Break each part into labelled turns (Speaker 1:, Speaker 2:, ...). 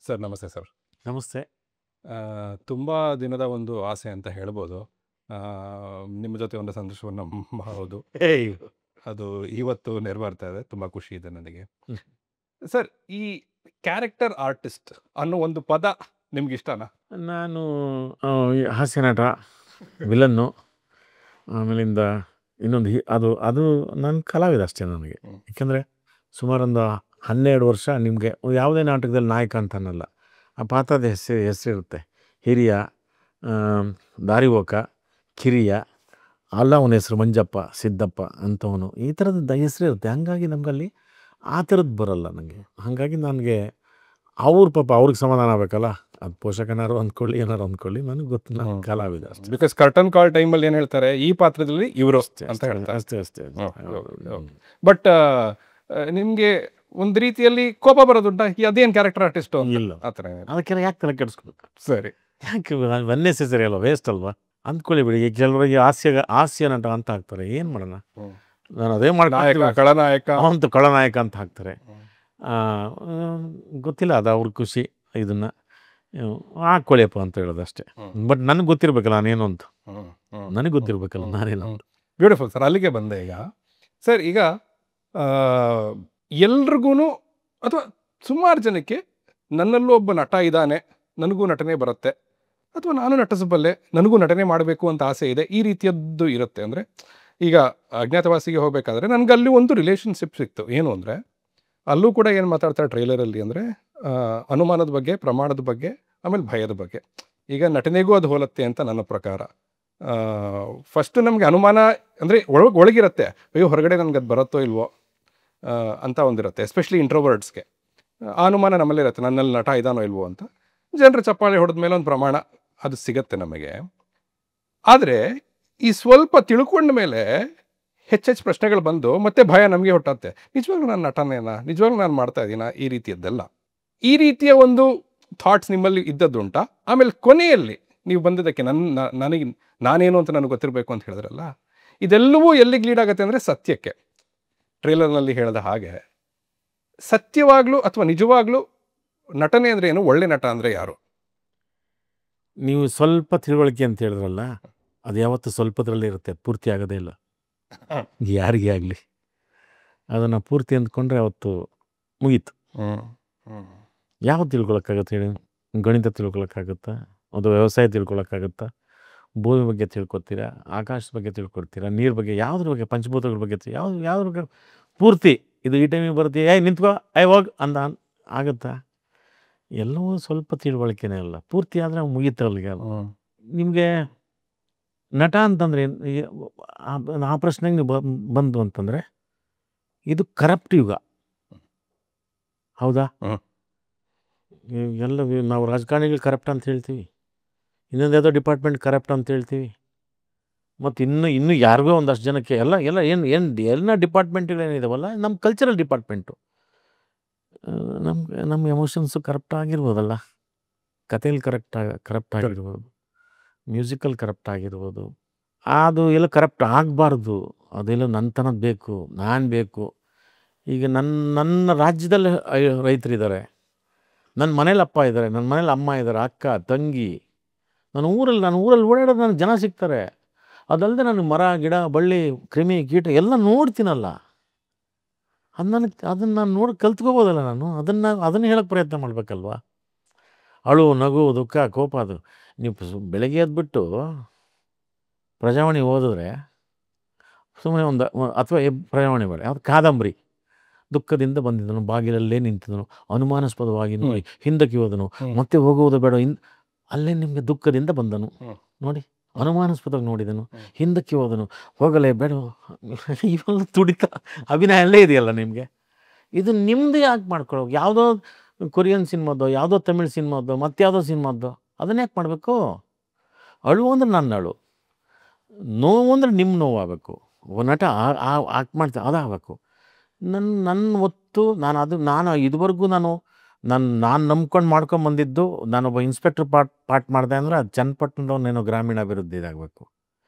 Speaker 1: Sir ನಮಸ್ತೆ sir.
Speaker 2: ನಮಸ್ತೆ.
Speaker 1: ತುಂಬ ದಿನದ ಒಂದು ಆಸೆ ಅಂತ ಹೇಳ್ಬೋದು. ನಿಮ್ಮ ಜೊತೆ ಒಂದು ಸಂದರ್ಶನವನ್ನು ಮಾಡೋದು.
Speaker 2: ಏಯ್
Speaker 1: ಅದು ಇವತ್ತು ನೆರವೇರ್ತಾ ಇದೆ. ತುಂಬ ಖುಷಿ ಇದೆ ನನಗೆ.
Speaker 2: ಹ್ಮ್.
Speaker 1: ಸರ್, ಈ ಕ್ಯಾರೆಕ್ಟರ್ ಆರ್ಟಿಸ್ಟ್ ಅನ್ನೋ ಒಂದು ಪದ ನಿಮ್ಗೆ ಇಷ್ಟನಾ?
Speaker 2: ನಾನು ಈ ಹಾಸ್ಯ ನಟ, ವಿಲನ್ನು, ಆಮೇಲಿಂದ ಇನ್ನೊಂದು ಅದು ಅದು ನನ್ನ ಕಲಾವಿದ ಅಷ್ಟೇ ನನಗೆ. ಏಕೆಂದರೆ ಸುಮಾರೊಂದು 12 ವರ್ಷ ನಿಮಗೆ ಯಾವುದೇ ನಾಟಕದಲ್ಲಿ ನಾಯಕ ಅಂತ ಅನ್ನಲ್ಲ, ಆ ಪಾತ್ರದ ಹೆಸರಿರುತ್ತೆ. ಹಿರಿಯ, ದಾರಿಹೋಕ, ಕಿರಿಯ, ಅಲ್ಲ ಅವನ ಹೆಸರು ಮಂಜಪ್ಪ, ಸಿದ್ದಪ್ಪ ಅಂಥವನು, ಈ ಥರದ ಹೆಸರಿರುತ್ತೆ. ಹಾಗಾಗಿ ನಮಗಲ್ಲಿ ಆ ಥರದ್ದು ಬರಲ್ಲ ನನಗೆ. ಹಾಗಾಗಿ ನನಗೆ ಪಾಪ ಅವ್ರಿಗೆ ಸಮಾಧಾನ ಆಗಬೇಕಲ್ಲ, ಅದು ಪೋಷಕನಾರು ಅಂದ್ಕೊಳ್ಳಿ, ಏನಾರು ಅಂದ್ಕೊಳ್ಳಿ, ನನಗೆ ಗೊತ್ತು, ನಾನು ಕಲಾವಿದ ಅಷ್ಟೇ.
Speaker 1: ಬಿಕಾಸ್ ಕರ್ಟನ್ ಕಾಲ್ ಟೈಮಲ್ಲಿ ಏನು ಹೇಳ್ತಾರೆ, ಈ ಪಾತ್ರದಲ್ಲಿ ಇವರು ಅಂತ ಹೇಳ್ತಾರೆ.
Speaker 2: ಅಷ್ಟೇ.
Speaker 1: ಬಟ್ ನಿಮಗೆ ಒಂದು ರೀತಿಯಲ್ಲಿ ಕೋಪ ಬರೋದುಂಟಾ? ಅದೇನು ಕ್ಯಾರೆಕ್ಟರ್ ಆರ್ಟಿಸ್ಟ್
Speaker 2: ಇಲ್ಲ,
Speaker 1: ಆ ಥರ
Speaker 2: ಅದಕ್ಕೆಲ್ಲ ಯಾಕೆ ತಲೆ ಕೆಡಿಸ್ಕೋಬೇಕು?
Speaker 1: ಸರಿ,
Speaker 2: ಯಾಕೆ ಅನ್ನೆಸೆಸರಿ ಅಲ್ವಾ, ವೇಸ್ಟ್ ಅಲ್ವಾ ಅಂದ್ಕೊಳ್ಳಿ ಬಿಡಿ. ಈಗ ಕೆಲವರಿಗೆ ಹಾಸ್ಯ ನಟ ಅಂತ ಹಾಕ್ತಾರೆ, ಏನು ಮಾಡೋಣ, ನಾನು ಅದೇ
Speaker 1: ನಾಯಕ, ಖಳನಾಯಕ
Speaker 2: ಅಂತ ಖಳನಾಯಕ ಅಂತ ಹಾಕ್ತಾರೆ. ಗೊತ್ತಿಲ್ಲ, ಅದು ಅವ್ರ ಖುಷಿ. ಇದನ್ನು ಹಾಕ್ಕೊಳ್ಳಿಯಪ್ಪ ಅಂತ ಹೇಳೋದು ಅಷ್ಟೇ. ಬಟ್ ನನಗೆ ಗೊತ್ತಿರ್ಬೇಕಲ್ಲ ನಾನೇನು ಅಂತ, ನನಗೆ ಗೊತ್ತಿರ್ಬೇಕಲ್ಲ ನಾನೇನು ಅಂತ.
Speaker 1: Beautiful sir. ಅಲ್ಲಿಗೆ ಬಂದೆ ಈಗ. ಸರ್, ಈಗ ಎಲ್ರಿಗೂ ಅಥವಾ ಸುಮಾರು ಜನಕ್ಕೆ ನನ್ನಲ್ಲೂ ಒಬ್ಬ ನಟ ಇದ್ದಾನೆ, ನನಗೂ ನಟನೆ ಬರುತ್ತೆ, ಅಥವಾ ನಾನು ನಟಿಸಬಲ್ಲೆ, ನನಗೂ ನಟನೆ ಮಾಡಬೇಕು ಅಂತ ಆಸೆ ಇದೆ, ಈ ರೀತಿಯದ್ದು ಇರುತ್ತೆ. ಅಂದರೆ ಈಗ ಅಜ್ಞಾತವಾಸಿಗೆ ಹೋಗಬೇಕಾದ್ರೆ ನನಗಲ್ಲಿ ಒಂದು ರಿಲೇಷನ್ಶಿಪ್ ಸಿಕ್ತು. ಏನು ಅಂದರೆ ಅಲ್ಲೂ ಕೂಡ ಏನು ಮಾತಾಡ್ತಾರೆ ಟ್ರೈಲರಲ್ಲಿ ಅಂದರೆ ಅನುಮಾನದ ಬಗ್ಗೆ, ಪ್ರಮಾಣದ ಬಗ್ಗೆ, ಆಮೇಲೆ ಭಯದ ಬಗ್ಗೆ. ಈಗ ನಟನೆಗೂ ಅದು ಹೋಲತ್ತೆ ಅಂತ ನನ್ನ ಪ್ರಕಾರ. ಫಸ್ಟು ನಮಗೆ ಅನುಮಾನ ಅಂದರೆ ಒಳಗಿರುತ್ತೆ, ಅಯ್ಯೋ ಹೊರಗಡೆ ನನಗೆ ಅದು ಬರುತ್ತೋ ಇಲ್ವೋ ಅಂತ ಒಂದಿರುತ್ತೆ. ಎಸ್ಪೆಷಲಿ ಇಂಟ್ರೋವರ್ಡ್ಸ್ಗೆ ಆ ಅನುಮಾನ ನಮ್ಮಲ್ಲಿರುತ್ತೆ, ನನ್ನಲ್ಲಿ ನಟ ಇದಾನೋ ಇಲ್ವೋ ಅಂತ. ಜನರು ಚಪ್ಪಾಳೆ ಹೊಡೆದ ಮೇಲೆ ಒಂದು ಪ್ರಮಾಣ ಅದು ಸಿಗತ್ತೆ ನಮಗೆ. ಆದರೆ ಈ ಸ್ವಲ್ಪ ತಿಳ್ಕೊಂಡ ಮೇಲೆ ಹೆಚ್ಚೆಚ್ಚು ಪ್ರಶ್ನೆಗಳು ಬಂದು ಮತ್ತೆ ಭಯ ನಮಗೆ ಹುಟ್ಟತ್ತೆ. ನಿಜವಾಗ್ಲೂ ನಾನು ನಟನೇನಾ, ನಿಜವಾಗ್ಲೂ ನಾನು ಮಾಡ್ತಾ ಇದ್ದೀನಾ, ಈ ರೀತಿಯದ್ದೆಲ್ಲ. ಈ ರೀತಿಯ ಒಂದು ಥಾಟ್ಸ್ ನಿಮ್ಮಲ್ಲಿ ಇದ್ದದ್ದುಂಟಾ? ಆಮೇಲೆ ಕೊನೆಯಲ್ಲಿ ನೀವು ಬಂದಿದ್ದಕ್ಕೆ ನನಗೆ ನಾನೇನು ಅಂತ ನನಗೆ ಗೊತ್ತಿರಬೇಕು ಅಂತ ಹೇಳಿದ್ರಲ್ಲ, ಇದೆಲ್ಲವೂ ಎಲ್ಲಿಗೆ ಲೀಡ್ ಆಗುತ್ತೆ ಅಂದರೆ ಸತ್ಯಕ್ಕೆ. ಟ್ರೇಲರ್ನಲ್ಲಿ ಹೇಳಿದ ಹಾಗೆ ಸತ್ಯವಾಗ್ಲೂ ಅಥವಾ ನಿಜವಾಗ್ಲೂ ನಟನೆ ಅಂದರೆ ಏನು, ಒಳ್ಳೆ ನಟ ಅಂದರೆ ಯಾರು?
Speaker 2: ನೀವು ಸ್ವಲ್ಪ ತಿಳುವಳಿಕೆ ಅಂತ ಹೇಳಿದ್ರಲ್ಲ, ಅದು ಯಾವತ್ತೂ ಸ್ವಲ್ಪದ್ರಲ್ಲೇ ಇರುತ್ತೆ, ಅದು ಪೂರ್ತಿ ಆಗೋದೇ ಇಲ್ಲ ಯಾರಿಗೇ ಆಗಲಿ. ಅದನ್ನು ಪೂರ್ತಿ ಅಂದ್ಕೊಂಡ್ರೆ ಅವತ್ತು ಮುಗೀತು. ಯಾವ್ದು ತಿಳ್ಕೊಳಕ್ಕಾಗತ್ತೆ ಹೇಳಿ? ಗಣಿತ ತಿಳ್ಕೊಳಕ್ಕಾಗುತ್ತಾ? ಅದು ವ್ಯವಸಾಯ ತಿಳ್ಕೊಳಕ್ಕಾಗುತ್ತಾ? ಭೂಮಿ ಬಗ್ಗೆ ತಿಳ್ಕೊತೀರಾ, ಆಕಾಶದ ಬಗ್ಗೆ ತಿಳ್ಕೊಡ್ತೀರಾ, ನೀರು ಬಗ್ಗೆ, ಯಾವುದ್ರ ಬಗ್ಗೆ, ಪಂಚಭೂತಗಳ ಬಗ್ಗೆ, ಯಾವ್ದ್ರ ಬಗ್ಗೆ ಪೂರ್ತಿ ಇದು ಈ ಟೈಮಿಗೆ ಬರುತ್ತೆ, ನಿಂತ್ಕೋ, ಹೋಗ್ ಅಂದ ಆಗುತ್ತಾ? ಎಲ್ಲವೂ ಸ್ವಲ್ಪ ತಿಳುವಳಿಕೆನೇ ಅಲ್ಲ, ಪೂರ್ತಿ ಆದರೆ ಮುಗೀತು ಅಲ್ಲಿಗೆ. ನಿಮಗೆ ನಟ ಅಂತಂದರೆ ಆ ಪ್ರಶ್ನೆಗೆ ನೀವು ಬಂದು ಅಂತಂದರೆ, ಇದು ಕರಪ್ಟ್ ಯುಗ, ಹೌದಾ? ಎಲ್ಲ ನಾವು ರಾಜಕಾರಣಿಗಳು ಕರಪ್ಟ್ ಅಂತ ಹೇಳ್ತೀವಿ, ಇನ್ನೊಂದು ಯಾವುದೋ ಡಿಪಾರ್ಟ್ಮೆಂಟ್ ಕರಪ್ಟ್ ಅಂತ ಹೇಳ್ತೀವಿ, ಮತ್ತು ಇನ್ನೂ ಯಾರಿಗೋ ಒಂದಷ್ಟು ಜನಕ್ಕೆ ಎಲ್ಲ ಡಿಪಾರ್ಟ್ಮೆಂಟ್ಗಳೇನಿದಾವಲ್ಲ, ನಮ್ಮ ಕಲ್ಚರಲ್ ಡಿಪಾರ್ಟ್ಮೆಂಟು, ನಮ್ಮ ಎಮೋಷನ್ಸು ಕರಪ್ಟ್ ಆಗಿರ್ಬೋದಲ್ಲ, ಕಥೆಯಲ್ಲಿ ಕರಪ್ಟ್ ಆಗಿರ್ಬೋದು, ಮ್ಯೂಸಿಕಲ್ ಕರಪ್ಟ್ ಆಗಿರ್ಬೋದು. ಅದು ಎಲ್ಲ ಕರಪ್ಟ್ ಆಗಬಾರ್ದು, ಅದೆಲ್ಲ ನನ್ನತನದ್ದು ಬೇಕು, ನಾನು ಬೇಕು. ಈಗ ನನ್ನ ರಾಜ್ಯದಲ್ಲಿ ರೈತರಿದ್ದಾರೆ, ನನ್ನ ಮನೇಲಿ ಅಪ್ಪ ಇದ್ದಾರೆ, ನನ್ನ ಮನೇಲಿ ಅಮ್ಮ ಇದ್ದಾರೆ, ಅಕ್ಕ ತಂಗಿ, ನಾನು ಊರಲ್ಲಿ ಓಡಾಡೋದು ನನಗೆ ಜನ ಸಿಗ್ತಾರೆ. ಅದಲ್ಲದೆ ನಾನು ಮರ ಗಿಡ ಬಳ್ಳಿ ಕ್ರಿಮಿ ಕೀಟ ಎಲ್ಲ ನೋಡ್ತೀನಲ್ಲ, ಅದನ್ನು ನಾನು ನೋಡಿ ಕಲ್ತ್ಕೋಬೋದಲ್ಲ. ನಾನು ಅದನ್ನು ಹೇಳೋಕ್ಕೆ ಪ್ರಯತ್ನ ಮಾಡಬೇಕಲ್ವ? ಅಳು, ನಗು, ದುಃಖ, ಕೋಪ, ಅದು ನೀವು ಬೆಳಗ್ಗೆ ಎದ್ಬಿಟ್ಟು ಪ್ರಜಾವಾಣಿ ಓದಿದ್ರೆ ಸುಮ್ಮನೆ ಅಥವಾ ಪ್ರಜಾವಾಣಿ ಬೇಡ, ಯಾವ್ದು ಕಾದಂಬರಿ, ದುಃಖದಿಂದ ಬಂದಿದ್ದನು, ಬಾಗಿಲಲ್ಲೇ ನಿಂತಿದ್ದನು, ಅನುಮಾನಾಸ್ಪದವಾಗಿ ನೋಡಿ ಹಿಂದಕ್ಕೆ ಹೋದನು, ಮತ್ತೆ ಹೋಗುವುದು ಬೇಡ, ಅಲ್ಲೇ ನಿಮಗೆ ದುಃಖದಿಂದ ಬಂದನು ನೋಡಿ, ಅನುಮಾನಾಸ್ಪದವಾಗಿ ನೋಡಿದನು, ಹಿಂದಕ್ಕೆ ಹೋದನು, ಹೋಗಲೇ ಬೇಡ, ಇವೆಲ್ಲ ತುಡಿತ ಅಭಿನಯ ಅಲ್ಲೇ ಇದೆಯಲ್ಲ ನಿಮಗೆ. ಇದು ನಿಮ್ಮದು ಯಾಕೆ ಮಾಡ್ಕೊಳ್ಳೋ? ಯಾವುದೋ ಕೊರಿಯನ್ ಸಿನಿಮಾದೋ, ಯಾವುದೋ ತಮಿಳ್ ಸಿನಿಮಾದೋ, ಮತ್ತಾವುದೋ ಸಿನಿಮಾದೋ, ಅದನ್ನ ಯಾಕೆ ಮಾಡಬೇಕು? ಅಳು ಅಂದರೆ ನನ್ನ ಅಳು, ನೋವು ಅಂದರೆ ನಿಮ್ಮ ನೋವಾಗಬೇಕು, ನಟ ಆಕ್ಟ್ ಮಾಡ್ತಾ ಅದಾಗಬೇಕು. ನನ್ನ ಒತ್ತು ನಾನು ಇದುವರೆಗೂ ನಾನು ನಂಬ್ಕೊಂಡು ಮಾಡ್ಕೊಂಬಂದಿದ್ದು, ನಾನೊಬ್ಬ ಇನ್ಸ್ಪೆಕ್ಟರ್ ಪಾಠ ಮಾಡಿದೆ ಅಂದರೆ ಅದು ಚನ್ನಪಟ್ಟಣದವನ್ನೇನೋ ಗ್ರಾಮೀಣಾಭಿವೃದ್ಧಿ ಇದಾಗಬೇಕು,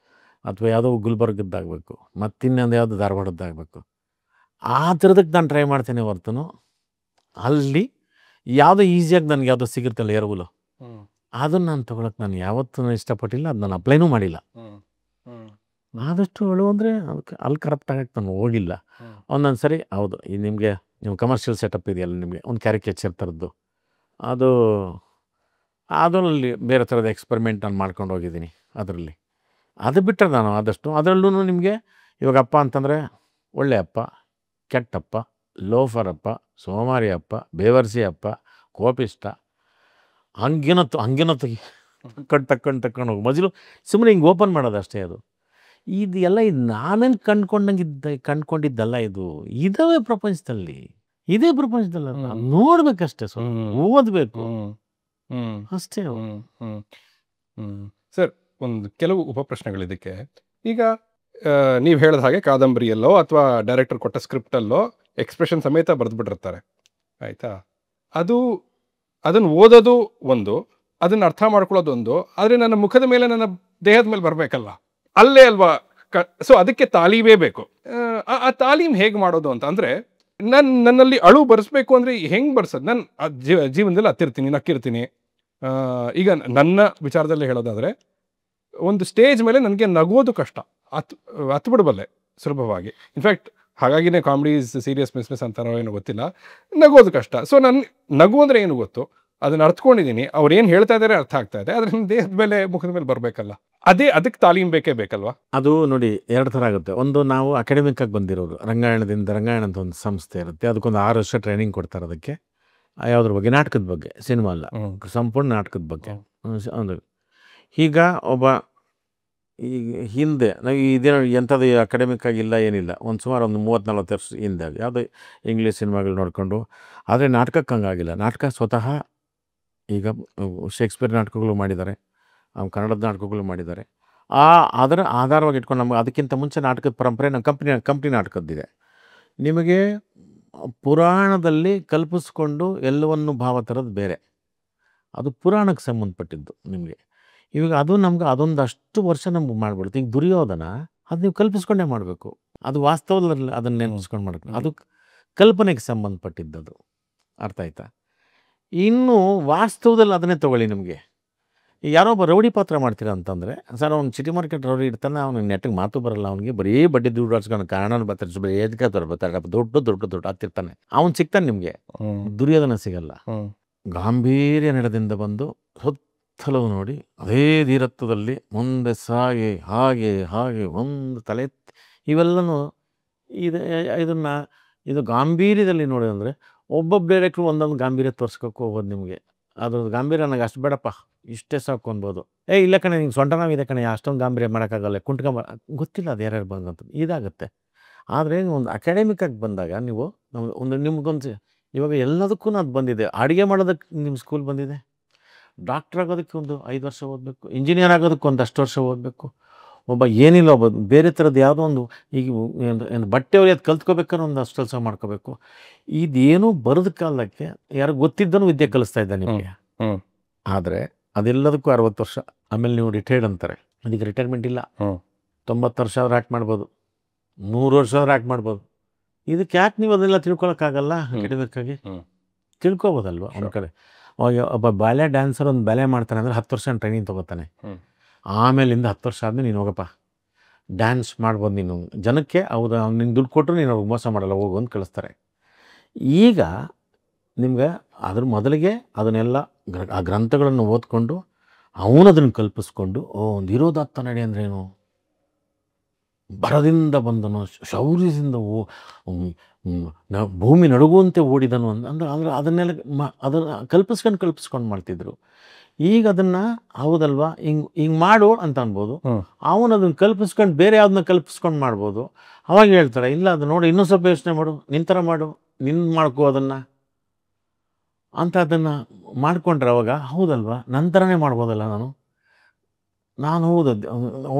Speaker 2: ಅಥವಾ ಯಾವುದೋ ಗುಲ್ಬರ್ಗದ್ದಾಗಬೇಕು, ಮತ್ತಿನ್ನೊಂದು ಯಾವುದೋ ಧಾರವಾಡದ್ದಾಗಬೇಕು. ಆ ಥರದಕ್ಕೆ ನಾನು ಟ್ರೈ ಮಾಡ್ತೇನೆ ಹೊರತು ಅಲ್ಲಿ ಯಾವುದೋ ಈಸಿಯಾಗಿ ನನಗೆ ಯಾವುದೋ ಸಿಗುತ್ತಲ್ಲ ಎರವಲು, ಅದನ್ನು ನಾನು ತೊಗೊಳಕ್ಕೆ ನಾನು ಯಾವತ್ತೂ ಇಷ್ಟಪಟ್ಟಿಲ್ಲ, ಅದು ನಾನು ಅಪ್ಲೈನೂ ಮಾಡಿಲ್ಲ. ಆದಷ್ಟು ಅಳು ಅಂದರೆ ಅದಕ್ಕೆ ಅಲ್ಲಿ ಕರಪ್ಟ್ ಆಗಕ್ಕೆ ನಾನು ಹೋಗಿಲ್ಲ. ಒಂದೊಂದು ಸರಿ ಹೌದು, ಈ ನಿಮಗೆ ನೀವು ಕಮರ್ಷಿಯಲ್ ಸೆಟಪ್ ಇದೆಯಲ್ಲ, ನಿಮಗೆ ಒಂದು ಕ್ಯಾರಿಕೇಚರ್ ಥರದ್ದು, ಅದು ಅದರಲ್ಲಿ ಬೇರೆ ಥರದ ಎಕ್ಸ್ಪೆರಿಮೆಂಟ್ ನಾನು ಮಾಡ್ಕೊಂಡು ಹೋಗಿದ್ದೀನಿ ಅದರಲ್ಲಿ. ಅದು ಬಿಟ್ಟರೆ ನಾನು ಆದಷ್ಟು ಅದರಲ್ಲೂ ನಿಮಗೆ ಇವಾಗ ಅಪ್ಪ ಅಂತಂದರೆ ಒಳ್ಳೆ ಅಪ್ಪ, ಕೆಟ್ಟಪ್ಪ, ಲೋಫರಪ್ಪ, ಸೋಮಾರಿ ಅಪ್ಪ, ಬೇವರ್ಸಿ ಅಪ್ಪ, ಕೋಪಿಷ್ಟ, ಹಂಗೇನೋ ತಕ್ಕೊಂಡು ಹೋಗಿ ಮೊದಲು ಸುಮ್ಮನೆ ಹಿಂಗೆ ಓಪನ್ ಮಾಡೋದು ಅಷ್ಟೇ. ಅದು ಇದು ಎಲ್ಲ ಇದು ನಾನೇನು ಕಂಡ್ಕೊಂಡಿದ್ದಲ್ಲ, ಇದಾವೆ ಪ್ರಪಂಚದಲ್ಲಿ, ಇದೇ ಪ್ರಪಂಚದಲ್ಲಿ ನೋಡ್ಬೇಕಷ್ಟೇ, ಸ್ವಲ್ಪ ಓದಬೇಕು ಅಷ್ಟೇ.
Speaker 1: ಸರ್, ಒಂದು ಕೆಲವು ಉಪಪ್ರಶ್ನೆಗಳು ಇದಕ್ಕೆ. ಈಗ ನೀವು ಹೇಳಿದ ಹಾಗೆ ಕಾದಂಬರಿಯಲ್ಲೋ ಅಥವಾ ಡೈರೆಕ್ಟರ್ ಕೊಟ್ಟ ಸ್ಕ್ರಿಪ್ಟಲ್ಲೋ ಎಕ್ಸ್ಪ್ರೆಷನ್ ಸಮೇತ ಬರೆದ್ಬಿಟ್ಟಿರ್ತಾರೆ, ಆಯಿತಾ? ಅದನ್ನು ಓದೋದು ಒಂದು, ಅದನ್ನು ಅರ್ಥ ಮಾಡ್ಕೊಳ್ಳೋದು ಒಂದು, ಆದರೆ ನನ್ನ ಮುಖದ ಮೇಲೆ, ನನ್ನ ದೇಹದ ಮೇಲೆ ಬರಬೇಕಲ್ಲ, ಅಲ್ಲೇ ಅಲ್ವಾ? ಸೊ ಅದಕ್ಕೆ ತಾಲೀಮೇ ಬೇಕು. ಆ ತಾಲೀಮ್ ಹೇಗೆ ಮಾಡೋದು ಅಂತ ಅಂದರೆ, ನನ್ನಲ್ಲಿ ಅಳು ಬರೆಸ್ಬೇಕು ಅಂದರೆ ಹೆಂಗೆ ಬರ್ಸೋದು? ನಾನು ಜೀವನದಲ್ಲಿ ನಕ್ಕಿರ್ತೀನಿ. ಈಗ ನನ್ನ ವಿಚಾರದಲ್ಲಿ ಹೇಳೋದಾದರೆ, ಒಂದು ಸ್ಟೇಜ್ ಮೇಲೆ ನನಗೆ ನಗೋದು ಕಷ್ಟ, ಹತ್ಬಿಡಬಲ್ಲೆ ಸುಲಭವಾಗಿ. ಇನ್ಫ್ಯಾಕ್ಟ್ ಹಾಗಾಗಿನೇ ಕಾಮಿಡೀಸ್ ಸೀರಿಯಸ್ ಬಿಸ್ನೆಸ್ ಅಂತಾರೋ ಏನೋ ಗೊತ್ತಿಲ್ಲ, ನಗೋದು ಕಷ್ಟ. ಸೊ ನಾನು ನಗು ಅಂದರೆ ಏನು ಗೊತ್ತು, ಅದನ್ನು ಅರ್ಥಕೊಂಡಿದ್ದೀನಿ, ಅವ್ರು ಏನು ಹೇಳ್ತಾ ಇದ್ದಾರೆ ಅರ್ಥ ಆಗ್ತಾ ಇದೆ, ಆದರೆ ನನ್ನ ದೇಹದ ಮೇಲೆ, ಮುಖದ ಮೇಲೆ ಬರಬೇಕಲ್ಲ, ಅದಕ್ಕೆ ತಾಲೀಮ್ ಬೇಕಲ್ವಾ?
Speaker 2: ಅದು ನೋಡಿ, ಎರಡು ಥರ ಆಗುತ್ತೆ. ಒಂದು, ನಾವು ಅಕಾಡೆಮಿಕ್ಕಾಗಿ ಬಂದಿರೋರು, ರಂಗಾಯಣ ಅಂತ ಒಂದು ಸಂಸ್ಥೆ ಇರುತ್ತೆ, ಅದಕ್ಕೊಂದು 6 ವರ್ಷ ಟ್ರೈನಿಂಗ್ ಕೊಡ್ತಾರೆ. ಅದಕ್ಕೆ ಯಾವುದ್ರ ಬಗ್ಗೆ? ನಾಟಕದ ಬಗ್ಗೆ, ಸಿನಿಮಾ ಅಲ್ಲ, ಸಂಪೂರ್ಣ ನಾಟಕದ ಬಗ್ಗೆ. ಒಂದು ಈಗ ಒಬ್ಬ ಈಗ ಹಿಂದೆ ನಾವು ಇದೇನೋ ಎಂಥದ್ದು ಅಕಾಡೆಮಿಕ್ ಆಗಿಲ್ಲ, ಏನಿಲ್ಲ, ಸುಮಾರು ಒಂದು 30-40 ವರ್ಷ ಹಿಂದೆ ಯಾವುದೋ ಇಂಗ್ಲೀಷ್ ಸಿನಿಮಾಗಳು ನೋಡಿಕೊಂಡು, ಆದರೆ ನಾಟಕಕ್ಕೆ ಹಂಗಾಗಿಲ್ಲ. ನಾಟಕ ಸ್ವತಃ ಈಗ ಶೇಕ್ಸ್ಪಿಯರ್ ನಾಟಕಗಳು ಮಾಡಿದ್ದಾರೆ, ಕನ್ನಡದ ನಾಟಕಗಳು ಮಾಡಿದ್ದಾರೆ. ಅದರ ಆಧಾರವಾಗಿ ಇಟ್ಕೊಂಡು ನಮಗೆ ಅದಕ್ಕಿಂತ ಮುಂಚೆ ನಾಟಕದ ಪರಂಪರೆ ನಮ್ಮ ಕಂಪ್ನಿ ನಾಟಕದ್ದಿದೆ. ನಿಮಗೆ ಪುರಾಣದಲ್ಲಿ ಕಲ್ಪಿಸ್ಕೊಂಡು ಎಲ್ಲವನ್ನು ಭಾವ ಥರದ್ದು ಬೇರೆ, ಅದು ಪುರಾಣಕ್ಕೆ ಸಂಬಂಧಪಟ್ಟಿದ್ದು ನಿಮಗೆ. ಇವಾಗ ಅದು ನಮ್ಗೆ ಅದೊಂದಷ್ಟು ವರ್ಷ ನಮ್ಗೆ ಮಾಡಿಬಿಡುತ್ತೆ. ಈಗ ದುರ್ಯೋಧನ ಅದು ನೀವು ಕಲ್ಪಿಸ್ಕೊಂಡೇ ಮಾಡಬೇಕು, ಅದು ವಾಸ್ತವದಲ್ಲಿ ಅದನ್ನು ನೆನಪಿಸ್ಕೊಂಡು ಮಾಡಬೇಕು, ಅದು ಕಲ್ಪನೆಗೆ ಸಂಬಂಧಪಟ್ಟಿದ್ದದು. ಅರ್ಥ ಆಯ್ತಾ? ಇನ್ನು ವಾಸ್ತವದಲ್ಲಿ ಅದನ್ನೇ ತೊಗೊಳ್ಳಿ. ನಿಮಗೆ ಯಾರೋ ಒಬ್ಬ ರೌಡಿ ಪಾತ್ರ ಮಾಡ್ತೀರಾ ಅಂತಂದರೆ, ಸರ್ ಅವ್ನು ಸಿಟಿ ಮಾರ್ಕೆಟ್ ರೌಡಿ ಇರ್ತಾನೆ, ಅವ್ನಿಗೆ ನೆಟ್ಟಿಗೆ ಮಾತು ಬರಲ್ಲ, ಅವ್ನಿಗೆ ಬರೀ ಬಡ್ಡಿ ದುಡ್ಡು ಆಡ್ಸ್ಕೊಂಡು ಕಾರಣ ಬರ್ತಾರೆ, ಬರೀ ಬರ್ತಾರೆ, ದೊಡ್ಡ ಹತ್ತಿರ್ತಾನೆ, ಅವ್ನು ಸಿಗ್ತಾನೆ ನಿಮಗೆ. ದುರ್ಯೋಧನ ಸಿಗಲ್ಲ. ಗಾಂಭೀರ್ಯ ನಡೆದಿಂದ ಬಂದು ಸುತ್ತಲೂ ನೋಡಿ, ಅದೇ ಧೀರತ್ವದಲ್ಲಿ ಮುಂದೆ ಸಾಗಿ ಹಾಗೆ ಒಂದು ತಲೆ, ಇವೆಲ್ಲನೂ ಇದು ಗಾಂಭೀರ್ಯದಲ್ಲಿ ನೋಡಿ. ಅಂದರೆ ಒಬ್ಬೊಬ್ಬ ಡೈರೆಕ್ಟ್ರು ಒಂದೊಂದು ಗಾಂಭೀರ್ಯ ತೋರಿಸ್ಕೋಕೆ ಹೋಗೋದು ನಿಮಗೆ. ಅದ್ರದ್ದು ಗಾಂಭೀರ್ಯ ನನಗೆ ಅಷ್ಟು ಬೇಡಪ್ಪ, ಇಷ್ಟೇ ಸಾಕು ಅನ್ಬೋದು. ಇಲ್ಲ ಕಣೆ, ನಿಂಗೆ ಸೊಂಟ ನೋವಿದೆ ಕಣೆ, ಅಷ್ಟೊಂದು ಗಾಂಭೀರ್ಯ ಮಾಡೋಕ್ಕಾಗಲ್ಲ, ಗೊತ್ತಿಲ್ಲ ಅದು ಯಾರ್ಯಾರು ಬಂದಂತ ಇದಾಗುತ್ತೆ. ಆದರೆ ಒಂದು ಅಕಾಡೆಮಿಕ್ಕಾಗಿ ಬಂದಾಗ ನೀವು ನಿಮ್ಗೊಂದು ಇವಾಗ ಎಲ್ಲದಕ್ಕೂ ಅದು ಬಂದಿದೆ. ಅಡುಗೆ ಮಾಡೋದಕ್ಕೆ ನಿಮ್ಮ ಸ್ಕೂಲ್ ಬಂದಿದೆ, ಡಾಕ್ಟ್ರ್ ಆಗೋದಕ್ಕೆ ಒಂದು 5 ವರ್ಷ ಓದಬೇಕು, ಇಂಜಿನಿಯರ್ ಆಗೋದಕ್ಕೆ ಒಂದು ಅಷ್ಟು ವರ್ಷ ಓದಬೇಕು. ಏನಿಲ್ಲ ಬೇರೆ ಥರದ್ದು ಯಾವುದೋ ಒಂದು, ಈಗ ಬಟ್ಟೆ ಹೊಲಿಯೋದು ಕಲ್ತ್ಕೋಬೇಕಾದ್ರೆ ಒಂದು ಅಷ್ಟು ಕೆಲಸ ಮಾಡ್ಕೋಬೇಕು. ಇದೇನು ಬರೆದ ಕಾಲಕ್ಕೆ ಯಾರು ಗೊತ್ತಿದ್ದನು ವಿದ್ಯೆ ಕಲಿಸ್ತಾ ಇದ್ದ ನಿಮಗೆ. ಆದರೆ ಅದೆಲ್ಲದಕ್ಕೂ 60 ವರ್ಷ ಆಮೇಲೆ ನೀವು ರಿಟೈರ್ಡ್ ಅಂತಾರೆ. ಅದಕ್ಕೆ ರಿಟೈರ್ಮೆಂಟ್ ಇಲ್ಲ. 90 ವರ್ಷ ಆದ್ರೆ ಆ್ಯಕ್ಟ್ ಮಾಡ್ಬೋದು, 100 ವರ್ಷ ಆದ್ರೆ ಆ್ಯಕ್ಟ್ ಮಾಡ್ಬೋದು. ಇದಕ್ಕೆ ಯಾಕೆ ನೀವು ಅದೆಲ್ಲ ತಿಳ್ಕೊಳಕ್ಕಾಗಲ್ಲ? ಅಕಾಡೆಮಿಕ್ಕಾಗಿ ತಿಳ್ಕೊಬೋದಲ್ವ? ಒಂದು ಕಡೆ ಒಬ್ಬ ಬ್ಯಾಲೆ ಡ್ಯಾನ್ಸರ್ ಒಂದು ಬ್ಯಾಲೆ ಮಾಡ್ತಾನೆ ಅಂದರೆ 10 ವರ್ಷ ಟ್ರೈನಿಂಗ್ ತೊಗೋತಾನೆ. ಆಮೇಲಿಂದ 10 ವರ್ಷ ಆದಮೇಲೆ ನೀನು ಹೋಗಪ್ಪ ಡ್ಯಾನ್ಸ್ ಮಾಡ್ಬೋದು, ನೀನು ಜನಕ್ಕೆ ಹೌದು ನಿನ್ನ ದುಡ್ಡು ಕೊಟ್ಟರು ನೀನು ಅವ್ರಿಗೆ ಮೋಸ ಮಾಡಲ್ಲ, ಹೋಗು ಅಂತ ಕಳಿಸ್ತಾರೆ. ಈಗ ನಿಮ್ಗೆ ಅದ್ರ ಮೊದಲಿಗೆ ಅದನ್ನೆಲ್ಲ ಆ ಗ್ರಂಥಗಳನ್ನು ಓದ್ಕೊಂಡು ಅವನದನ್ನು ಕಲ್ಪಿಸ್ಕೊಂಡು, ಒಂದು ಇರೋದಾತ್ತ ನಡೆ ಅಂದ್ರೇನು, ಬರದಿಂದ ಬಂದನು, ಶೌರ್ಯದಿಂದ ಭೂಮಿ ನಡುಗುವಂತೆ ಓಡಿದನು ಅಂದ್ರೆ ಅದನ್ನೆಲ್ಲ ಕಲ್ಪಿಸ್ಕೊಂಡು ಮಾಡ್ತಿದ್ರು. ಈಗ ಅದನ್ನು ಹೌದಲ್ವಾ ಹಿಂಗೆ ಮಾಡು ಅಂತ ಅನ್ಬೋದು. ಅವನದನ್ನು ಕಲ್ಪಿಸ್ಕೊಂಡು ಬೇರೆ ಯಾವ್ದನ್ನ ಕಲ್ಪಿಸ್ಕೊಂಡು ಮಾಡ್ಬೋದು. ಅವಾಗ ಹೇಳ್ತಾರೆ, ಇಲ್ಲ ಅದು ನೋಡಿ ಇನ್ನೂ ಸ್ವಲ್ಪ ಯೋಚನೆ ಮಾಡು, ನಿನ್ನ ಥರ ಮಾಡು, ಮಾಡ್ಕೋ ಅದನ್ನು ಅಂತ. ಅದನ್ನು ಮಾಡಿಕೊಂಡ್ರೆ ಅವಾಗ ಹೌದಲ್ವಾ ನಂತರನೇ ಮಾಡ್ಬೋದಲ್ಲ. ನಾನು ಹೌದು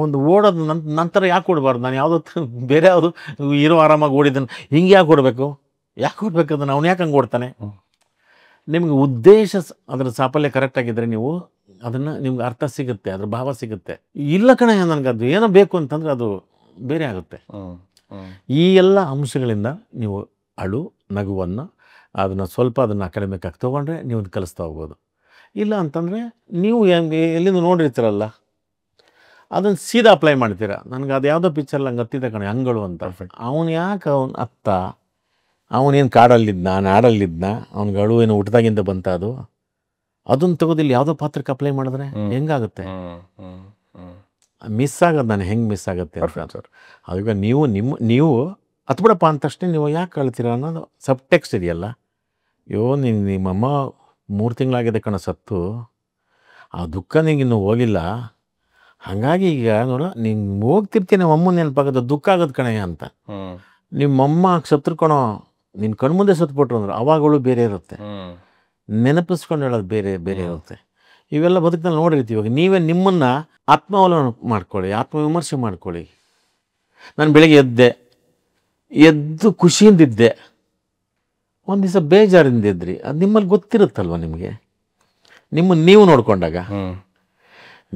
Speaker 2: ಒಂದು ಓಡೋದು ನಂತರ ಯಾಕೆ ಕೊಡಬಾರ್ದು? ನಾನು ಯಾವುದೋ ಬೇರೆ ಯಾವುದು ಇರೋ ಆರಾಮಾಗಿ ಓಡಿದ್ದನ್ನು ಹಿಂಗೆ ಯಾಕೆ ಕೊಡಬೇಕು? ಅದನ್ನು ಅವ್ನು ಯಾಕೆ ಹಂಗೆ ಓಡ್ತಾನೆ? ನಿಮಗೆ ಉದ್ದೇಶ ಅದರ ಸಾಫಲ್ಯ ಕರೆಕ್ಟಾಗಿದ್ದರೆ ನೀವು ಅದನ್ನು ನಿಮ್ಗೆ ಅರ್ಥ ಸಿಗುತ್ತೆ, ಅದ್ರ ಭಾವ ಸಿಗುತ್ತೆ. ಇಲ್ಲ ಕಣೆ ನನಗೆ ಅದು ಏನೋ ಬೇಕು ಅಂತಂದರೆ ಅದು ಬೇರೆ ಆಗುತ್ತೆ. ಈ ಎಲ್ಲ ಅಂಶಗಳಿಂದ ನೀವು ನಗುವನ್ನು ಅದನ್ನು ಸ್ವಲ್ಪ ಅದನ್ನು ಅಕಾಡೆಮಿಕ್ ಆಗಿ ತೊಗೊಂಡ್ರೆ ನೀವು ಕಲಿಸ್ತಾ ಹೋಗ್ಬೋದು. ಇಲ್ಲ ಅಂತಂದರೆ ನೀವು ಎಲ್ಲಿಂದ ನೋಡಿರ್ತೀರಲ್ಲ ಅದನ್ನು ಸೀದಾ ಅಪ್ಲೈ ಮಾಡ್ತೀರಾ. ನನಗೆ ಅದು ಯಾವುದೋ ಪಿಕ್ಚರ್ ಹಂಗೆ ಹತ್ತಿದ್ದ ಕಣೆ ಅಂಗಳು ಅಂತ. ಅವನು ಯಾಕೆ ಅವನು ಅತ್ತ ಅವನೇನು ಕಾಡಲ್ಲಿದ್ನ ನಾಡಲ್ಲಿದ್ನ ಅವ್ನಿಗೆ ಅಳು ಏನು ಊಟದಾಗಿಂದ ಬಂತ ಅದನ್ನು ತೆಗೆದಿಲ್ಲ ಯಾವುದೋ ಪಾತ್ರಕ್ಕೆ ಅಪ್ಲೈ ಮಾಡಿದ್ರೆ ಹೆಂಗಾಗುತ್ತೆ? ಮಿಸ್ ಆಗೋದು ನಾನು ಹೆಂಗೆ ಮಿಸ್ ಆಗುತ್ತೆ ಅಂತ. ಅದೀಗ ನೀವು ಹತ್ಬಿಡಪ್ಪ ಅಂದ ತಕ್ಷಣ ನೀವು ಯಾಕೆ ಕಳ್ತೀರ ಅನ್ನೋದು ಸಬ್ ಟೆಕ್ಸ್ಟ್ ಇದೆಯಲ್ಲ. ನಿಮ್ಮಮ್ಮ 3 ತಿಂಗಳಾಗಿದೆ ಕಣ ಸತ್ತು, ಆ ದುಃಖ ನಿಂಗಿನ್ನೂ ಹೋಗಿಲ್ಲ, ಹಾಗಾಗಿ ಈಗ ನೋಡು ನೀನು ಹೋಗ್ತಿರ್ತೀನಿ ನಮ್ಮ ಅಮ್ಮನ ನೆನಪಾಗೋದು ದುಃಖ ಆಗೋದು ಕಣಯ್ಯ ಅಂತ. ನಿಮ್ಮಮ್ಮ ಸತ್ರು ಕಣೋ, ನಿನ್ನ ಕಣ್ಮುಂದೆ ಸತ್ಬಿಟ್ರು ಅಂದ್ರೆ ಅವಾಗಳು ಬೇರೆ ಇರುತ್ತೆ, ನೆನಪಿಸ್ಕೊಂಡು ಹೇಳೋದು ಬೇರೆ ಇರುತ್ತೆ. ಇವೆಲ್ಲ ಬದುಕಿನಲ್ಲಿ ನೋಡಿರ್ತೀವಿ. ಇವಾಗ ನೀವೇ ನಿಮ್ಮನ್ನು ಆತ್ಮಾವಲೋಕನ ಮಾಡ್ಕೊಳ್ಳಿ, ಆತ್ಮವಿಮರ್ಶೆ ಮಾಡ್ಕೊಳ್ಳಿ. ನಾನು ಬೆಳಗ್ಗೆ ಎದ್ದು ಖುಷಿಯಿಂದಿದ್ದೆ, ಒಂದು ದಿವಸ ಬೇಜಾರಿಂದ ಇದ್ರಿ, ಅದು ನಿಮ್ಮಲ್ಲಿ ಗೊತ್ತಿರುತ್ತಲ್ವ ನಿಮಗೆ. ನಿಮ್ಮನ್ನು ನೀವು ನೋಡ್ಕೊಂಡಾಗ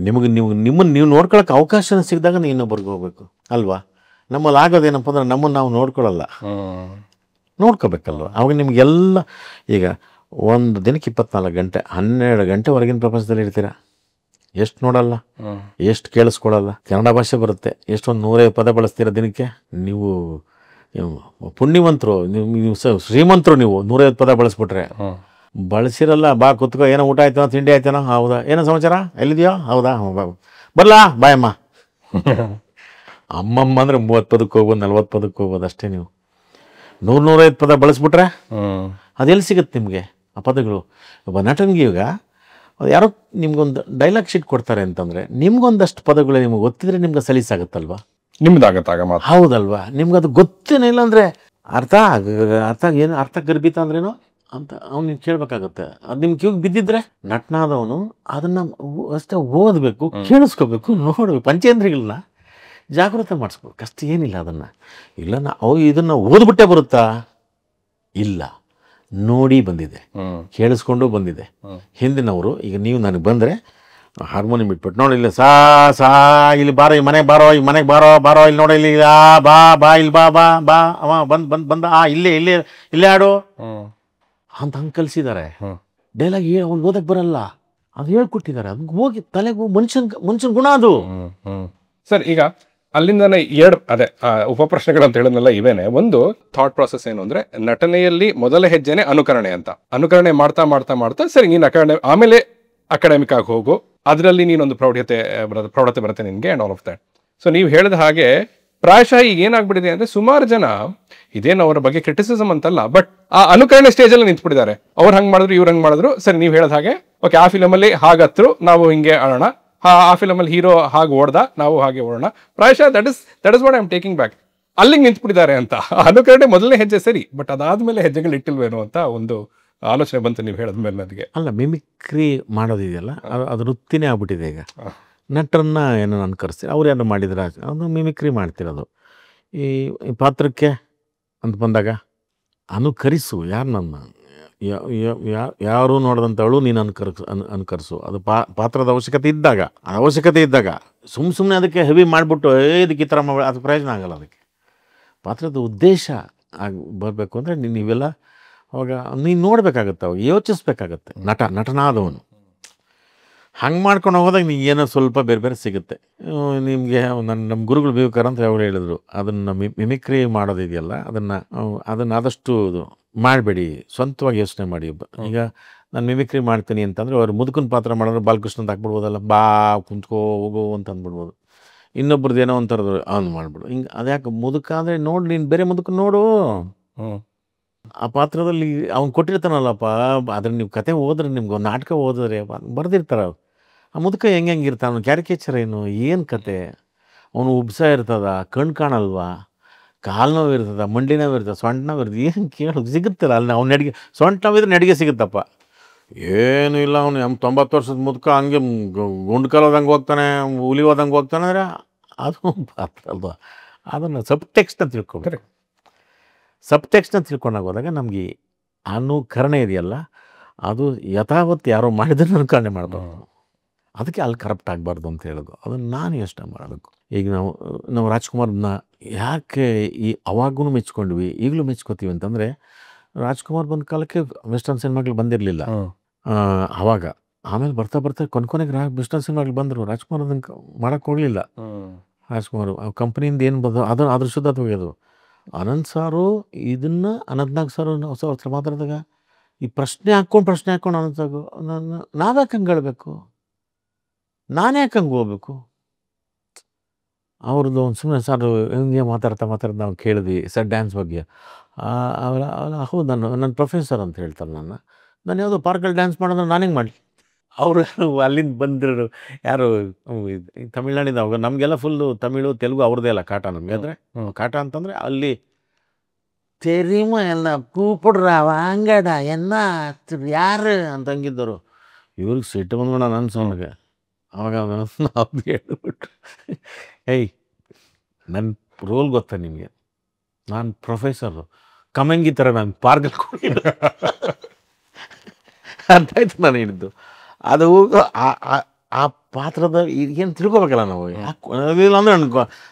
Speaker 2: ನಿಮ್ಮನ್ನು ನೀವು ನೋಡ್ಕೊಳ್ಳೋಕೆ ಅವಕಾಶನ ಸಿಕ್ಕಿದಾಗ ನೀವು ಇನ್ನೊಬ್ಬರಿಗೆ ಹೋಗ್ಬೇಕು ಅಲ್ವಾ. ನಮ್ಮಲ್ಲಿ ಆಗೋದೇನಪ್ಪ ಅಂದ್ರೆ ನಮ್ಮನ್ನು ನಾವು ನೋಡ್ಕೊಳ್ಳಲ್ಲ, ನೋಡ್ಕೋಬೇಕಲ್ವ. ಅವಾಗ ನಿಮಗೆಲ್ಲ ಈಗ ಒಂದು ದಿನಕ್ಕೆ 24 ಗಂಟೆ 12 ಗಂಟೆ ಹೊರಗಿನ ಪ್ರಪಂಚದಲ್ಲಿ ಇರ್ತೀರ. ಎಷ್ಟು ನೋಡಲ್ಲ, ಎಷ್ಟು ಕೇಳಿಸ್ಕೊಳ್ಳಲ್ಲ. ಕನ್ನಡ ಭಾಷೆ ಬರುತ್ತೆ, ಎಷ್ಟೊಂದು 150 ಪದ ಬಳಸ್ತೀರ ದಿನಕ್ಕೆ. ನೀವು ಪುಣ್ಯವಂತರು, ನೀವು ಶ್ರೀಮಂತರು. ನೀವು 150 ಪದ ಬಳಸ್ಬಿಟ್ರೆ ಬಳಸಿರಲ್ಲ. ಬಾ ಕುತ್ಕೋ, ಏನೋ ಊಟ ಆಯ್ತಾನೋ ತಿಂಡಿ ಆಯ್ತಾನೋ, ಹೌದಾ, ಏನೋ ಸಮಾಚಾರ, ಎಲ್ಲಿದೆಯೋ, ಹೌದಾ, ಬರ್ಲಾ ಬಾಯಮ್ಮ. ಅಮ್ಮಮ್ಮ ಅಂದರೆ 30 ಪದಕ್ಕೆ ಹೋಗ್ಬೋದು, 40 ಪದಕ್ಕೆ ಹೋಗ್ಬೋದು ಅಷ್ಟೇ. ನೀವು 100-150 ಪದ ಬಳಸ್ಬಿಟ್ರೆ ಅದೆಲ್ಲಿ ಸಿಗುತ್ತೆ ನಿಮಗೆ ಆ ಪದಗಳು? ಒಬ್ಬ ನಟನಿಗೆ ಈಗ ಯಾರೋ ನಿಮ್ಗೊಂದು ಡೈಲಾಗ್ ಶೀಟ್ ಕೊಡ್ತಾರೆ ಅಂತಂದರೆ ನಿಮ್ಗೊಂದಷ್ಟು ಪದಗಳು ನಿಮ್ಗೆ ಗೊತ್ತಿದ್ರೆ ನಿಮ್ಗೆ ಸಲೀಸಾಗುತ್ತಲ್ವ,
Speaker 1: ನಿಮ್ದಾಗತ್ತಾಗ ಮಾತು,
Speaker 2: ಹೌದಲ್ವಾ. ನಿಮ್ಗೆ ಅದು ಗೊತ್ತೇನಿಲ್ಲ ಅಂದರೆ ಅರ್ಥ ಗರ್ಭಿತ ಅಂದ್ರೇನೋ ಅಂತ ಅವ್ನು ಕೇಳಬೇಕಾಗುತ್ತೆ. ಅದು ನಿಮ್ಮ ಕಿವಿಗೆ ಬಿದ್ದಿದ್ರೆ ನಟನಾದವನು ಅದನ್ನು ಅಷ್ಟೇ ಓದಬೇಕು, ಕೇಳಿಸ್ಕೋಬೇಕು, ನೋಡಬೇಕು. ಪಂಚೇಂದ್ರಿಗಳನ್ನ ಜಾಗೃತ ಮಾಡಿಸ್ಬೇಕು ಅಷ್ಟು, ಏನಿಲ್ಲ. ಅದನ್ನು ಇಲ್ಲ ಇದನ್ನು ಓದ್ಬಿಟ್ಟೆ ಬರುತ್ತಾ? ಇಲ್ಲ, ನೋಡಿ ಬಂದಿದೆ, ಕೇಳಿಸ್ಕೊಂಡು ಬಂದಿದೆ. ಹಿಂದಿನವರು ಈಗ ನೀವು ನನಗೆ ಬಂದರೆ ಹಾರ್ಮೋನಿಯಂ ಬಿಟ್ಬಿಟ್ಟು ನೋಡಿ ಇಲ್ಲಿ ಸಾ ಇಲ್ಲಿ ಬಾರೋ, ಈ ಮನೆಗೆ ಬಾರೋ, ಈ ಮನೆಗೆ ಬಾರೋ ಇಲ್ಲಿ ನೋಡೋ, ಇಲ್ಲಿ ಬಾ ಇಲ್ಲಿ ಬಾ ಅವ ಬಂದ ಇಲ್ಲೇ ಆಡು ಅಂತ ಹಂಗೆ ಕಲಿಸಿದ್ದಾರೆ. ಡೈಲಾಗ್ ಅವ್ನು ಓದಕ್ಕೆ ಬರಲ್ಲ, ಅದು ಹೇಳ್ಕೊಟ್ಟಿದ್ದಾರೆ. ಅದಕ್ಕೆ ಹೋಗಿ ತಲೆಗೂ ಮನುಷ್ಯನ ಗುಣ ಅದು.
Speaker 1: ಸರ್, ಈಗ ಅಲ್ಲಿಂದನೇ ಅದೇ ಉಪಪ್ರಶ್ನೆಗಳಂತ ಹೇಳಿದ್ನೆಲ್ಲ ಇವೇನೆ. ಒಂದು ಥಾಟ್ ಪ್ರಾಸೆಸ್ ಏನು ಅಂದ್ರೆ, ನಟನೆಯಲ್ಲಿ ಮೊದಲ ಹೆಜ್ಜೆನೆ ಅನುಕರಣೆ ಅಂತ. ಅನುಕರಣೆ ಮಾಡ್ತಾ ಸರಿ ನೀನು ಆಮೇಲೆ ಅಕಾಡೆಮಿಕ್ ಆಗಿ ಹೋಗು, ಅದರಲ್ಲಿ ನೀನೊಂದು ಪ್ರೌಢತೆ ಬರುತ್ತೆ ನಿನಗೆ and all of that. So ನೀವು ಹೇಳಿದ ಹಾಗೆ ಪ್ರಾಯಶಃ ಈಗ ಏನಾಗ್ಬಿಟ್ಟಿದೆ ಅಂದ್ರೆ, ಸುಮಾರು ಜನ ಇದೇನು ಅವರ ಬಗ್ಗೆ ಕ್ರಿಟಿಸಿಸಮ್ ಅಂತಲ್ಲ, ಬಟ್ ಆ ಅನುಕರಣೆ ಸ್ಟೇಜಲ್ಲಿ ನಿಂತ್ಬಿಟ್ಟಿದ್ದಾರೆ. ಅವ್ರು ಹಂಗೆ ಮಾಡಿದ್ರು, ಇವ್ರು ಹಂಗೆ ಮಾಡಿದ್ರು, ಸರಿ ನೀವು ಹೇಳಿದ ಹಾಗೆ ಓಕೆ ಆ ಫಿಲಮಲ್ಲಿ ಹಾಗತ್ರು, ನಾವು ಹಿಂಗೆ ಆಡೋಣ, ಆ ಫಿಲಮಲ್ಲಿ ಹೀರೋ ಹಾಗೆ ಓಡ್ದ, ನಾವು ಹಾಗೆ ಓಡೋಣ. ಪ್ರಾಯಶಃ that is what I am taking back. ಅಲ್ಲಿಗೆ ನಿಂತ್ಬಿಟ್ಟಿದ್ದಾರೆ ಅಂತ. ಅನುಕರಣೆ ಮೊದಲನೇ ಹೆಜ್ಜೆ ಸರಿ, ಬಟ್ ಅದಾದ್ಮೇಲೆ ಹೆಜ್ಜೆಗಳು ಇಟ್ಟಿಲ್ವೇನೋ ಅಂತ ಒಂದು ಆಲೋಚನೆ ಬಂತು ನೀವು ಹೇಳಿದ್ಮೇಲೆ ನನಗೆ.
Speaker 2: ಅಲ್ಲ, ಮಿಮಿಕ್ರಿ ಮಾಡೋದಿದೆಯಲ್ಲ, ಅದು ವೃತ್ತಿನೇ ಆಗ್ಬಿಟ್ಟಿದೆ ಈಗ. ನಟರನ್ನ ಏನೋ ಅನ್ಕರಿಸ್ತೀವಿ, ಅವ್ರು ಏನೋ ಮಾಡಿದ್ರೆ ಅದು ಮಿಮಿಕ್ರಿ ಮಾಡ್ತಿರೋದು. ಈ ಪಾತ್ರಕ್ಕೆ ಅಂತ ಬಂದಾಗ ಅನುಕರಿಸು, ಯಾರನ್ನ ಯಾರು ನೋಡಿದಂಥವಳು ನೀನು ಅನುಕರಿಸು. ಅದು ಪಾತ್ರದ ಅವಶ್ಯಕತೆ ಇದ್ದಾಗ ಸುಮ್ಮನೆ ಅದಕ್ಕೆ ಹೆವಿ ಮಾಡಿಬಿಟ್ಟು ಇದಕ್ಕೆ ಈ ಥರ ಮಾಡಿ ಅದು ಪ್ರಯೋಜನ ಆಗಲ್ಲ. ಅದಕ್ಕೆ ಪಾತ್ರದ ಉದ್ದೇಶ ಆಗಿ ಬರಬೇಕು ಅಂದರೆ ನೀವೆಲ್ಲ ಅವಾಗ ನೀನು ನೋಡಬೇಕಾಗತ್ತೆ, ಅವಾಗ ಯೋಚಿಸ್ಬೇಕಾಗತ್ತೆ. ನಟನಾದವನು ಹಂಗೆ ಮಾಡ್ಕೊಂಡು ಹೋದಾಗ ನೀವು ಏನೋ ಸ್ವಲ್ಪ ಬೇರೆ ಸಿಗುತ್ತೆ ನಿಮಗೆ. ನಮ್ಮ ಗುರುಗಳು ಬೇಕಾರ ಅಂತ ಯಾವಾಗ ಹೇಳಿದ್ರು, ಅದನ್ನು ಮಿಮಿಕ್ರಿ ಮಾಡೋದಿದೆಯಲ್ಲ ಅದನ್ನು ಆದಷ್ಟು ಮಾಡಬೇಡಿ, ಸ್ವಂತವಾಗಿ ಯೋಚನೆ ಮಾಡಿ. ಈಗ ನಾನು ಮಿಮಿಕ್ರಿ ಮಾಡ್ತೀನಿ ಅಂತಂದರೆ ಅವ್ರು ಮುದುಕನ ಪಾತ್ರ ಮಾಡಿದ್ರೆ ಬಾಲಕೃಷ್ಣ ಅಂತ ಹಾಕ್ಬಿಡ್ಬೋದಲ್ಲ, ಬಾ ಕುಂತ್ಕೋ ಹೋಗೋ ಅಂತ ಅಂದ್ಬಿಡ್ಬೋದು. ಇನ್ನೊಬ್ರದ್ದು ಏನೋ ಒಂಥರದ್ದು ಅವ್ನು ಮಾಡ್ಬಿಡು. ಹಿಂಗೆ ಅದ್ಯಾಕೆ ಮುದುಕ ಅಂದರೆ ನೋಡಿ, ನೀನು ಬೇರೆ ಮುದುಕ ನೋಡು. ಆ ಪಾತ್ರದಲ್ಲಿ ಅವ್ನು ಕೊಟ್ಟಿರ್ತಾನಲ್ಲಪ್ಪ, ಅದ್ರ ನೀವು ಕತೆ ಓದಿದ್ರೆ, ನಿಮ್ಗೆ ಒಂದು ನಾಟಕ ಓದಿದ್ರೆ ಬರೆದಿರ್ತಾರೆ. ಆ ಮುದುಕ ಹೆಂಗಿರ್ತಾನೆ, ಅವ್ನು ಕ್ಯಾರಿಕೇಚರ್ ಏನು ಕತೆ, ಅವನು ಉಬ್ಸ ಇರ್ತದ, ಕಣ್ಣು ಕಾಣಲ್ವಾ, ಕಾಲು ನೋವು ಇರ್ತದ, ಮಂಡಿ ನೋವು ಇರ್ತದೆ, ಸೊಂಟ ನೋವು ಇರ್ತದೆ, ಏನು ಕೇಳೋದು ಸಿಗುತ್ತಲ್ಲ ಅಲ್ಲಿ. ಅವ್ನು ನಡಿಗೆ ಸೊಂಟ ನೋವಿದ್ರೆ ನಡಿಗೆ ಸಿಗುತ್ತಪ್ಪ, ಏನೂ ಇಲ್ಲ. ಅವನು 90 ವರ್ಷದ ಮುದುಕ ಹಂಗೆ ಗುಂಡು ಕಾಲೋದಂಗೆ ಹೋಗ್ತಾನೆ, ಹುಲಿ ಹೋದಂಗೆ ಹೋಗ್ತಾನೆ ಅಂದರೆ ಅದು ಪಾತ್ರ ಅಲ್ವಾ. ಅದನ್ನು ಸಬ್ ಟೆಕ್ಸ್ಟ್ ಅಂತ ತಿಳ್ಕೊಬೇಕು. ಸಬ್ ಟೆಕ್ಸ್ಟ್ ಅಂತ ತಿಳ್ಕೊಂಡಾಗ ಹೋದಾಗ ನಮಗೆ ಅನುಕರಣೆ ಇದೆಯಲ್ಲ, ಅದು ಯಥಾವತ್ತು ಯಾರೋ ಮಾಡಿದ್ರೆ ಅನುಕರಣೆ ಮಾಡಬಾರ್ದು. ಅದಕ್ಕೆ ಅಲ್ಲಿ ಕರಪ್ಟ್ ಆಗಬಾರ್ದು ಅಂತ ಹೇಳೋದು. ಅದನ್ನು ನಾನು ಯೋಚನೆ ಮಾಡಬೇಕು. ಈಗ ನಾವು ರಾಜ್ಕುಮಾರ್ನ ಯಾಕೆ ಅವಾಗೂ ಮೆಚ್ಕೊಂಡ್ವಿ, ಈಗಲೂ ಮೆಚ್ಕೋತೀವಿ ಅಂತಂದರೆ, ರಾಜ್ಕುಮಾರ್ ಬಂದ ಕಾಲಕ್ಕೆ ವೆಸ್ಟರ್ನ್ ಸಿನಿಮಾಗಳು ಬಂದಿರಲಿಲ್ಲ ಆವಾಗ. ಆಮೇಲೆ ಬರ್ತಾ ಬರ್ತಾ ಕೊನೆಗೆ ವೆಸ್ಟರ್ನ್ ಸಿನಿಮಾಗಳು ಬಂದರು. ರಾಜ್ಕುಮಾರ್ ಅದನ್ನು ಮಾಡೋಕ್ಕೆ ಹೋಗಲಿಲ್ಲ. ರಾಜ್ಕುಮಾರ್ ಕಂಪ್ನಿಯಿಂದ ಏನು ಬಂದು ಅದ್ರ ಶುದ್ಧತ್ವ ಅದು. ಅನಂತ್ ಸಾರು ಇದನ್ನು ಅನಂತ್ನಾಗ್ ಸಾರು ಹೊಸ ಹತ್ರ ಮಾತಾಡಿದಾಗ ಈ ಪ್ರಶ್ನೆ ಹಾಕ್ಕೊಂಡು ಅನಂತಾಗು ನಾವ್ಯಾಕೆ ಹಂಗೆ ಹೇಳಬೇಕು, ನಾನೇ ಯಾಕೆ ಹಂಗೆ ಹೋಗ್ಬೇಕು. ಅವ್ರದ್ದು ಒಂದು ಸುಮ್ಮನೆ ಸರ್ ಹಿಂಗೆ ಮಾತಾಡ್ತಾ ನಾವು ಕೇಳಿದ್ವಿ ಸರ್ ಡ್ಯಾನ್ಸ್ ಬಗ್ಗೆ. ಹೌದು ನನ್ನ ಪ್ರೊಫೆಸರ್ ಅಂತ ಹೇಳ್ತಾರೆ. ನಾನು ಯಾವುದೋ ಪಾರ್ಕಲ್ಲಿ ಡ್ಯಾನ್ಸ್ ಮಾಡೋದ್ರೆ ನಾನು ಹೆಂಗೆ ಮಾಡಲಿ. ಅವರು ಅಲ್ಲಿಂದ ಬಂದಿರೋರು ಯಾರು ತಮಿಳ್ನಾಡಿಂದ. ಅವಾಗ ನಮಗೆಲ್ಲ ಫುಲ್ಲು ತಮಿಳು ತೆಲುಗು ಅವ್ರದ್ದೇ ಅಲ್ಲ ಕಾಟ. ನಮಗೆ ಅಂದರೆ ಕಾಟ ಅಂತಂದರೆ ಅಲ್ಲಿ ತೆರಿಮ ಎಲ್ಲ ಕೂಪಿಡ್ರ ಅಂಗಡ ಎನ್ನ ಯಾರು ಅಂತ ಹಂಗಿದ್ದರು. ಇವ್ರಿಗೆ ಸಿಟ್ಟು ಬಂದ್ಬಿಡ ನನ್ನ ಸೌಂಡ್ಗೆ. ಅವಾಗ ನಾವು ಹೇಳ್ಬಿಟ್ಟು ಏಯ್ ನನ್ನ ರೋಲ್ ಗೊತ್ತಾ ನಿಮಗೆ, ನಾನು ಪ್ರೊಫೆಸರು ಕಮಂಗಿ ಥರ ನಾನು ಪಾರ್ಕಲ್ಲಿ ಕೊಟ್ಟಿದ್ದೆ. ಅರ್ಥ ಆಯ್ತು ನಾನು ಹೇಳಿದ್ದು. ಅದು ಆ ಪಾತ್ರದ ಏನು ತಿಳ್ಕೊಬೇಕಲ್ಲ ನಾವು. ಯಾಕೆ ಅಂದರೆ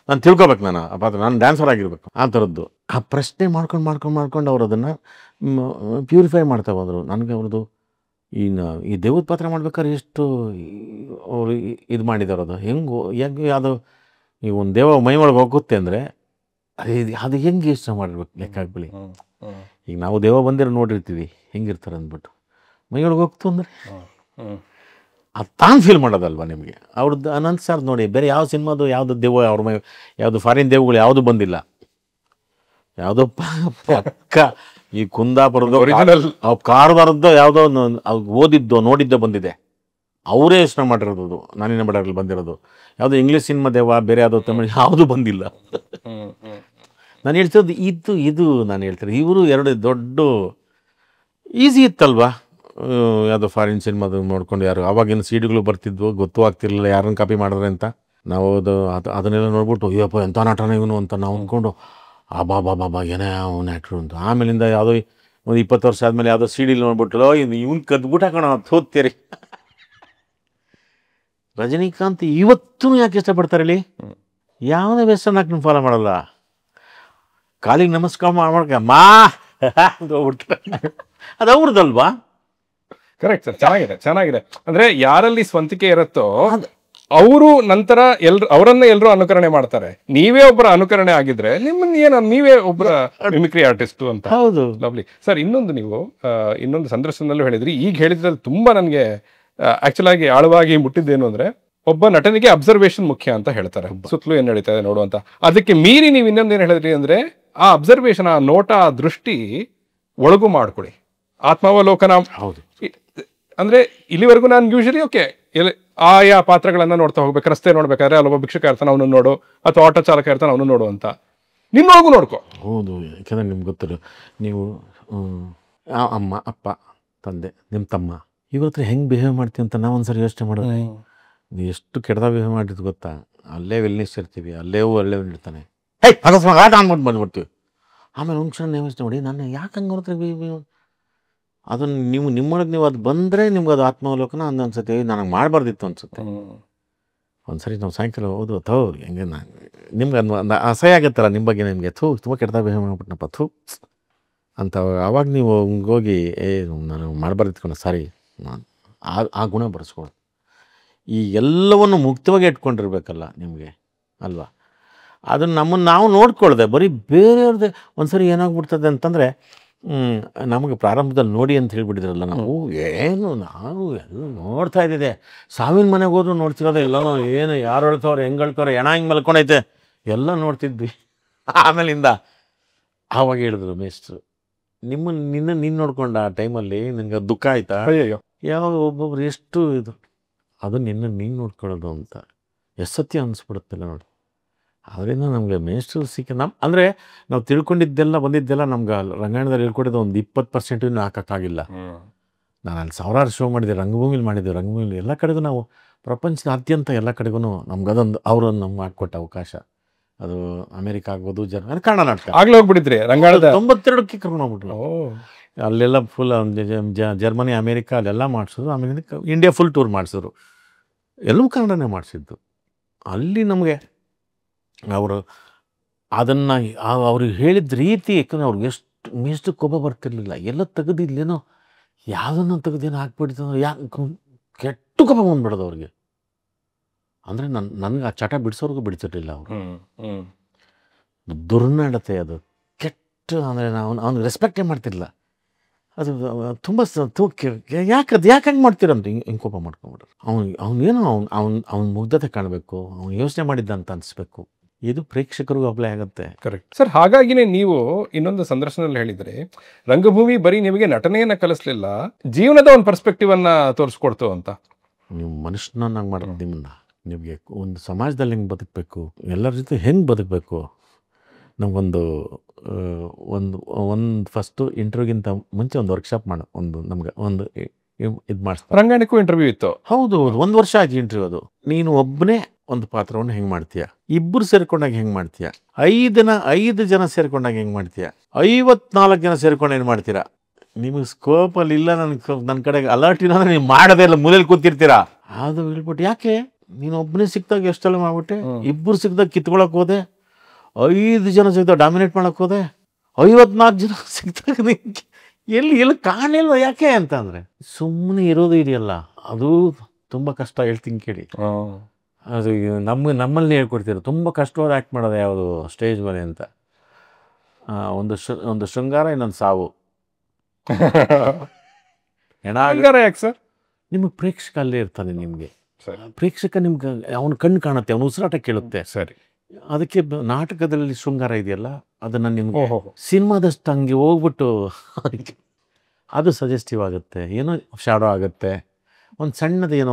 Speaker 2: ನಾನು ತಿಳ್ಕೊಬೇಕು, ನಾನು ಆ ಪಾತ್ರ ನಾನು ಡ್ಯಾನ್ಸರ್ ಆಗಿರ್ಬೇಕು. ಆ ಥರದ್ದು ಆ ಪ್ರಶ್ನೆ ಮಾಡ್ಕೊಂಡು ಅವ್ರು ಅದನ್ನು ಪ್ಯೂರಿಫೈ ಮಾಡ್ತಾ ಹೋದರು. ನನಗೆ ಅವ್ರದ್ದು ಈ ದೇವದ ಪಾತ್ರ ಮಾಡ್ಬೇಕಾದ್ರೆ ಎಷ್ಟು ಅವರು ಇದು ಮಾಡಿದಾರೆ. ಅದು ಹೆಂಗೆ ಅದು ಈ ಒಂದು ದೇವ ಮೈ ಒಳಗೆ ಹೋಗುತ್ತೆ ಅಂದರೆ ಅದು ಹೆಂಗೆ ಯೋಚನೆ ಮಾಡಿರ್ಬೇಕು ಲೆಕ್ಕ ಹಾಕ್ಬಿಡಿ. ಈಗ ನಾವು ದೇವ ಬಂದಿರೋ ನೋಡಿರ್ತೀವಿ ಹೆಂಗಿರ್ತಾರೆ ಅಂದ್ಬಿಟ್ಟು. ಮೈಯೊಳಗೆ ಹೋಗ್ತು ಅಂದರೆ ಅದು ತಾನು ಫೀಲ್ ಮಾಡೋದಲ್ವ ನಿಮಗೆ. ಅವ್ರದ್ದು ಅನಂತ್ ಸರ್ ನೋಡಿ, ಬೇರೆ ಯಾವ ಸಿನಿಮಾದು ಯಾವುದು ದೇವ ಅವ್ರ ಮೈ ಯಾವುದು ಫಾರಿನ್ ದೇವಗಳು ಯಾವುದು ಬಂದಿಲ್ಲ. ಯಾವುದೋ ಪಕ್ಕ ಈ ಕುಂದಾಪುರದ ಕಾರವಾರದ್ದು ಯಾವುದೋ ಓದಿದ್ದೋ ನೋಡಿದ್ದೋ ಬಂದಿದೆ. ಅವರೇ ಯೋಚನೆ ಮಾಡಿರೋದು. ನಾನಿನ ಬಡರಲ್ಲಿ ಬಂದಿರೋದು ಯಾವುದೋ ಇಂಗ್ಲೀಷ್ ಸಿನಿಮಾ ದೇವ, ಬೇರೆ ಯಾವುದೋ ತಮಿಳು ಯಾವುದು ಬಂದಿಲ್ಲ. ನಾನು ಹೇಳ್ತಿರೋದು ಇದು ನಾನು ಹೇಳ್ತಿರೋದು. ಇವರು ಎರಡು ದೊಡ್ಡ ಈಸಿ ಇತ್ತಲ್ವಾ. ಯಾವುದೋ ಫಾರಿನ್ ಸಿನಿಮಾದು ನೋಡ್ಕೊಂಡು ಯಾರು ಆವಾಗಿನ ಸಿಡಿಗಳು ಬರ್ತಿದ್ವು, ಗೊತ್ತೂ ಆಗ್ತಿರ್ಲಿಲ್ಲ ಯಾರನ್ನು ಕಾಪಿ ಮಾಡಿದ್ರೆ ಅಂತ. ನಾವು ಅದನ್ನೆಲ್ಲ ನೋಡ್ಬಿಟ್ಟು ಅಯ್ಯಪ್ಪ ಎಂಥ ನಟನ ಇವನು ಅಂತ ನಾವು ಅಂದ್ಕೊಂಡು ಬಾಬಾ ಏನೇ ಅವನು ಆ್ಯಕ್ಟ್ರು ಅಂತ. ಆಮೇಲಿಂದ ಯಾವುದೋ ಒಂದು 20 ವರ್ಷ ಆದಮೇಲೆ ಯಾವುದೋ ಸಿಡಿಲಿ ನೋಡ್ಬಿಟ್ಟು ಇವ್ನು ಕದ್ಬಿಟ್ಟು ಹಾಕೋಣ ಹೋಗ್ತೀರಿ. ರಜನಿಕಾಂತ್ ಇವತ್ತೂ ಯಾಕೆ ಇಷ್ಟಪಡ್ತಾರೆ ಹೇಳಿ? ಯಾವುದೇ ವೆಸ್ಟರ್ನ್ ಆ್ಯಕ್ಟ್ರನ್ನ ಫಾಲೋ ಮಾಡಲ್ಲ. ಕಾಲಿಗೆ ನಮಸ್ಕಾರ ಮಾಡ್ಕ ಮಾ ಅಂತ ಹೋಗ್ಬಿಡ್ತಾರೆ. ಅದು ಅವ್ರದ್ದಲ್ವಾ?
Speaker 1: ಕರೆಕ್ಟ್ ಸರ್, ಚೆನ್ನಾಗಿದೆ. ಅಂದ್ರೆ ಯಾರಲ್ಲಿ ಸ್ವಂತಿಕೆ ಇರುತ್ತೋ ಅವರು ನಂತರ ಅವರನ್ನ ಎಲ್ಲರೂ ಅನುಕರಣೆ ಮಾಡ್ತಾರೆ. ನೀವೇ ಒಬ್ಬರ ಅನುಕರಣೆ ಆಗಿದ್ರೆ ನಿಮ್ಮನ್ನ ನೀವೇ ಒಬ್ಬರ ಮಿಮಿಕ್ರಿ ಆರ್ಟಿಸ್ಟ್ ಅಂತ.
Speaker 2: ಹೌದು,
Speaker 1: ಲವ್ಲಿ ಸರ್. ನೀವು ಇನ್ನೊಂದು ಸಂದರ್ಶನದಲ್ಲೂ ಹೇಳಿದ್ರಿ, ಈಗ ಹೇಳಿದ್ರಲ್ಲಿ ತುಂಬಾ ನನಗೆ ಆಕ್ಚುಲ್ ಆಗಿ ಆಳವಾಗಿ ಮುಟ್ಟಿದ್ದೇನು ಅಂದ್ರೆ, ಒಬ್ಬ ನಟನಿಗೆ ಅಬ್ಸರ್ವೇಷನ್ ಮುಖ್ಯ ಅಂತ ಹೇಳ್ತಾರೆ. ಸುತ್ತಲೂ ಏನ್ ನಡೀತಾ ಇದೆ ನೋಡುವಂತ. ಅದಕ್ಕೆ ಮೀರಿ ನೀವು ಇನ್ನೊಂದೇನು ಹೇಳಿದ್ರಿ ಅಂದ್ರೆ, ಆ ಅಬ್ಸರ್ವೇಷನ್, ಆ ನೋಟ, ಆ ದೃಷ್ಟಿ ಒಳಗು ಮಾಡ್ಕೊಡಿ, ಆತ್ಮಾವಲೋಕನ.
Speaker 2: ಹೌದು.
Speaker 1: ಅಂದ್ರೆ ಇಲ್ಲಿವರೆಗೂ ನಾನು ಯೂಶಲಿ ಆಯಾ ಪಾತ್ರಗಳನ್ನ ನೋಡ್ತಾ ಹೋಗ್ಬೇಕು. ರಸ್ತೆ ನೋಡ್ಬೇಕಾದ್ರೆ ಅಲ್ಲೊಬ್ಬ ಭಿಕ್ಷುಕ ಇರ್ತಾನೆ ಅವನು ನೋಡು, ಅಥವಾ ಆಟೋ ಚಾಲಕ ಇರ್ತಾನೆ ಅವನು ನೋಡು ಅಂತ ನಿಮ್ಮೊಳಗೂ ನೋಡ್ಕೊ.
Speaker 2: ಹೌದು, ಯಾಕಂದ್ರೆ ನಿಮ್ಗೆ ಗೊತ್ತಿಲ್ಲ, ನೀವು ಅಮ್ಮ, ಅಪ್ಪ, ತಂದೆ, ನಿಮ್ಮ ತಮ್ಮ ಇವ್ರ ಹತ್ರ ಹೆಂಗೆ ಬಿಹೇವ್ ಮಾಡ್ತೀವಿ ಅಂತ ನಾವು ಒಂದ್ಸರಿ ಯೋಚನೆ ಮಾಡಿದ್ರೆ ನೀವು ಎಷ್ಟು ಕೆಟ್ಟದಾಗ ಬಿಹೇವ್ ಮಾಡಿದ್ದು ಗೊತ್ತಾ. ಅಲ್ಲೇ ವೆಲ್ನೆಸ್ ಇರ್ತೀವಿ, ಅಲ್ಲೇ ಇರ್ತಾನೆ, ಅಕಸ್ಮಾತ್ ಆಟ ಅನ್ಬಿಟ್ಟು ಬಂದ್ಬಿಡ್ತೀವಿ. ಆಮೇಲೆ ಒಂದು ಕ್ಷಣ ಯೋಚನೆ ಮಾಡಿ, ನಾನು ಯಾಕೆ ಹಂಗೆ ನೋಡ್ತೀವಿ. ಅದನ್ನು ನಿಮ್ಮೊಳಗೆ ನೀವು ಅದು ಬಂದರೆ ನಿಮ್ಗೆ ಅದು ಆತ್ಮಾವಲೋಕನ ಅನ್ಸುತ್ತೆ. ನನಗೆ ಮಾಡಬಾರ್ದಿತ್ತು ಅನ್ಸುತ್ತೆ. ಒಂದ್ಸರಿ ನಾವು ಸಾಯಂಕಾಲ ಹೌದು ಹೆಂಗೆ ನಿಮ್ಗೆ ಅಸಹ್ಯ ಆಗುತ್ತಲ್ಲ ನಿಮ್ಮ ಬಗ್ಗೆ, ನಿಮಗೆ ತುಂಬ ಕೆಟ್ಟದಾಗ ಬಿಹೇವ್ ಮಾಡ್ಬಿಟ್ನಪ್ಪ ಅಂತ. ಆವಾಗ ನೀವು ಹೋಗಿ ನಾನು ಮಾಡಬಾರ್ದಿತ್ಕೊಂಡು ಸಾರಿ, ನಾನು ಆ ಗುಣ ಬರೆಸ್ಕೊಳ್ಳಿ. ಈ ಎಲ್ಲವನ್ನು ಮುಕ್ತವಾಗಿ ಇಟ್ಕೊಂಡಿರ್ಬೇಕಲ್ಲ ನಿಮಗೆ ಅಲ್ವಾ. ಅದನ್ನು ನಮ್ಮನ್ನು ನಾವು ನೋಡ್ಕೊಳ್ದೆ ಬರೀ ಬೇರೆಯವ್ರದ್ದೇ. ಒಂದ್ಸರಿ ಏನಾಗ್ಬಿಡ್ತದೆ ಅಂತಂದರೆ, ನಮಗೆ ಪ್ರಾರಂಭದಲ್ಲಿ ನೋಡಿ ಅಂತ ಹೇಳ್ಬಿಟ್ಟಿದ್ರಲ್ಲ, ನಾವು ನಾವು ಎಲ್ಲ ನೋಡ್ತಾ ಇದ್ದಿದೆ. ಸಾವಿನ ಮನೆಗೆ ಹೋದ್ರು ನೋಡ್ತಿರೋದು ಎಲ್ಲನೋ, ಏನು ಯಾರು ಹೇಳ್ತವ್ರೆ, ಹೆಂಗೆ ಹೇಳ್ತವ್ರೆ, ಹೆಣ ಹಿಂಗೆ ಮಲ್ಕೊಂಡೈತೆ ಎಲ್ಲ ನೋಡ್ತಿದ್ವಿ. ಆಮೇಲಿಂದ ಆವಾಗ ಹೇಳಿದ್ರು ಮೇಷ್ಟ್ರು, ನೀನು ನೋಡ್ಕೊಂಡ ಆ ಟೈಮಲ್ಲಿ ನಿನ್ಗೆ ದುಃಖ ಆಯ್ತಾ? ಯಾವ ಒಬ್ಬೊಬ್ರು ಎಷ್ಟು ಇದು, ಅದು ನೀನು ನೋಡ್ಕೊಳ್ಳೋದು ಅಂತ ಎಷ್ಟು ಸತ್ಯ ಅನಿಸ್ಬಿಡುತ್ತಿಲ್ಲ ನೋಡಿ. ಅದರಿಂದ ನಮಗೆ ಮೇಷ್ಟ್ರು ಅಂದರೆ ನಾವು ತಿಳ್ಕೊಂಡಿದ್ದೆಲ್ಲ ಬಂದಿದ್ದೆಲ್ಲ ನಮ್ಗೆ ರಂಗಾಯಣದಲ್ಲಿ ಹೇಳ್ಕೊಟ್ಟಿದ್ದು ಒಂದು 20% ಹಾಕೋಕ್ಕಾಗಿಲ್ಲ. ನಾನು ಅಲ್ಲಿ ಸಾವಿರಾರು ಶೋ ಮಾಡಿದ್ದೆ, ರಂಗಭೂಮಿಲಿ ಎಲ್ಲ ಕಡೆಗೂ ನಾವು ಪ್ರಪಂಚದಾದ್ಯಂತ ಎಲ್ಲ ಕಡೆಗೂ ನಮ್ಗದೊಂದು ಅವರನ್ನು ನಮ್ಗೆ ಹಾಕ್ಕೊಟ್ಟ ಅವಕಾಶ. ಅದು ಅಮೇರಿಕಾ ಆಗ್ಬೋದು, ಕನ್ನಡ ನಾಟಕ
Speaker 1: ಆಗ್ಲೇ ಹೋಗ್ಬಿಟ್ಟಿದ್ರಿ ರಂಗಾಯಣದ
Speaker 2: 92ಕ್ಕೆ ಕರ್ಕೊಂಡು ಹೋಗ್ಬಿಟ್ರು. ಅಲ್ಲೆಲ್ಲ ಫುಲ್ ಜರ್ಮನಿ, ಅಮೇರಿಕಾ ಅಲ್ಲೆಲ್ಲ ಮಾಡಿಸಿದ್ರು. ಆಮೇಲೆ ಇಂಡಿಯಾ ಫುಲ್ ಟೂರ್ ಮಾಡಿಸಿದ್ರು. ಎಲ್ಲವೂ ಕನ್ನಡನೇ ಮಾಡಿಸಿದ್ದು. ಅಲ್ಲಿ ನಮಗೆ ಅವರು ಅದನ್ನು ಅವ್ರಿಗೆ ಹೇಳಿದ ರೀತಿ, ಯಾಕಂದರೆ ಅವ್ರಿಗೆ ಎಷ್ಟು ಮೇಷ್ಟು ಕೋಪ ಬರ್ತಿರ್ಲಿಲ್ಲ. ಎಲ್ಲ ತೆಗೆದಿಲ್ಲೇನೋ ಯಾವುದನ್ನು ತೆಗೆದೇನೋ ಹಾಕ್ಬಿಡ್ತಂದ್ರೆ ಯಾಕೆ ಕೆಟ್ಟು ಕೋಪ ಬಂದ್ಬಿಡೋದು ಅವ್ರಿಗೆ. ಅಂದರೆ ನನಗೆ ಆ ಚಟ ಬಿಡಿಸೋರ್ಗೂ ಬಿಡ್ತಿರ್ಲಿಲ್ಲ ಅವರು. ದುರ್ನಡತೆ ಅದು, ಕೆಟ್ಟ ಅಂದರೆ ಅವ್ನಿಗೆ ರೆಸ್ಪೆಕ್ಟೇ ಮಾಡ್ತಿರಲಿಲ್ಲ. ಅದು ತುಂಬ ಯಾಕೆ ಹಂಗೆ ಮಾಡ್ತೀರಂತ ಹಿಂಗೆ ಕೋಪ ಮಾಡ್ಕೊಂಬಿಡ್ರು. ಅವನೇನೋ ಅವ್ನ ಮುಗ್ಧತೆ ಕಾಣಬೇಕು, ಅವ್ನು ಯೋಚನೆ ಮಾಡಿದ್ದ ಅಂತ ಅನಿಸ್ಬೇಕು. ಇದು ಪ್ರೇಕ್ಷಕರಿಗೂ ಅಪ್ಲೈ ಆಗುತ್ತೆ.
Speaker 1: Correct sir. ಹಾಗಾಗಿನೇ ನೀವು ಇನ್ನೊಂದು ಸಂದರ್ಶನದಲ್ಲಿ ಹೇಳಿದರೆ ರಂಗಭೂಮಿ ಬರೀ ನಿಮಗೆ ನಟನೆಯನ್ನು ಕಲಿಸ್ಲಿಲ್ಲ, ಜೀವನದ ಒಂದು ಪರ್ಸ್ಪೆಕ್ಟಿವ್ ಅನ್ನ ತೋರಿಸ್ಕೊಡ್ತು ಅಂತ.
Speaker 2: ನೀವು ಮನುಷ್ಯನಾಗಿ ಮಾಡೋದು ನಿಮ್ಮನ್ನ, ನಿಮಗೆ ಒಂದು ಸಮಾಜದಲ್ಲಿ ಹೆಂಗೆ ಬದುಕಬೇಕು, ಎಲ್ಲರ ಜೊತೆ ಹೆಂಗೆ ಬದುಕಬೇಕು. ನಮಗೊಂದು ಒಂದು ಫಸ್ಟು ಇಂಟರ್ವ್ಯೂಗಿಂತ ಮುಂಚೆ ಒಂದು ವರ್ಕ್ಶಾಪ್ ಮಾಡೋ ನಮ್ಗೆ ಒಂದು ಇದು ಮಾಡಿಸ್ತಾರೆ.
Speaker 1: ರಂಗಾಯಣಕ್ಕೂ ಇಂಟರ್ವ್ಯೂ ಇತ್ತು.
Speaker 2: ಹೌದು, 1 ವರ್ಷ ಆಯ್ತು ಇಂಟರ್ವ್ಯೂ. ಅದು ನೀನು ಒಬ್ಬನೇ ಒಂದು ಪಾತ್ರವನ್ನು ಹೆಂಗೆ ಮಾಡ್ತೀಯ, ಇಬ್ಬರು ಸೇರ್ಕೊಂಡಾಗ ಹೆಂಗೆ ಮಾಡ್ತೀಯ, 5 ಜನ ಸೇರ್ಕೊಂಡಾಗ ಹೆಂಗೆ ಮಾಡ್ತೀಯ, 54 ಜನ ಸೇರ್ಕೊಂಡು ಏನು ಮಾಡ್ತೀರಾ. ನಿಮಗೆ ಸ್ಕೋಪಲ್ಲಿ ಇಲ್ಲ, ನನ್ನ ಕಡೆಗೆ ಅಲರ್ಟ್ ಇಲ್ಲ ಅಂದರೆ ನೀವು ಮಾಡೋದೇ ಇಲ್ಲ, ಮೂಲೆಯಲ್ಲಿ ಕೂತಿರ್ತೀರಾ. ಅದು ಹೇಳ್ಬಿಟ್ಟು ಯಾಕೆ ನೀನು ಒಬ್ಬನೇ ಸಿಕ್ಕಿದಾಗ ಎಷ್ಟೆಲ್ಲ ಮಾಡ್ಬಿಟ್ಟೆ, ಇಬ್ಬರು ಸಿಕ್ಕಿದಾಗ ಕಿತ್ಕೊಳಕ್ಕೆ ಹೋದೆ, 5 ಜನ ಸಿಕ್ಕಿದಾಗ ಡಾಮಿನೇಟ್ ಮಾಡೋಕ್ಕೆ ಹೋದೆ, 54 ಜನ ಸಿಕ್ಕಿದಾಗ ಎಲ್ಲಿ ಕಾಣಲಿಲ್ವ ಯಾಕೆ ಅಂತ ಅಂದರೆ ಸುಮ್ಮನೆ ಇರೋದು ಇದೆಯಲ್ಲ, ಅದು ತುಂಬ ಕಷ್ಟ. ಹೇಳ್ತೀನಿ ಕೇಳಿ, ಅದು ನಮ್ಮಲ್ಲಿ ಹೇಳ್ಕೊಡ್ತೀರ. ತುಂಬ ಕಷ್ಟವಾದ ಆ್ಯಕ್ಟ್ ಮಾಡೋದು ಯಾವುದು ಸ್ಟೇಜ್ ಮೇಲೆ ಅಂತ. ಒಂದು ಶೃಂಗಾರ, ಇನ್ನೊಂದು ಸಾವು.
Speaker 1: ಯಾಕೆ ಸರ್?
Speaker 2: ನಿಮಗೆ ಪ್ರೇಕ್ಷಕ ಅಲ್ಲೇ ಇರ್ತಾನೆ. ನಿಮಗೆ ಪ್ರೇಕ್ಷಕ ನಿಮ್ಗೆ ಅವನ ಕಣ್ಣು ಕಾಣುತ್ತೆ, ಅವನ ಉಸಿರಾಟ ಕೇಳುತ್ತೆ.
Speaker 1: ಸರಿ.
Speaker 2: ಅದಕ್ಕೆ ನಾಟಕದಲ್ಲಿ ಶೃಂಗಾರ ಇದೆಯಲ್ಲ, ಅದನ್ನು ನಿಮ್ಗೆ ಸಿನಿಮಾದಷ್ಟು ಹಂಗೆ ಹೋಗ್ಬಿಟ್ಟು ಅದು ಸಜೆಸ್ಟಿವ್ ಆಗುತ್ತೆ, ಏನೋ ಶಾಡೋ ಆಗುತ್ತೆ, ಒಂದು ಸಣ್ಣದು ಏನೋ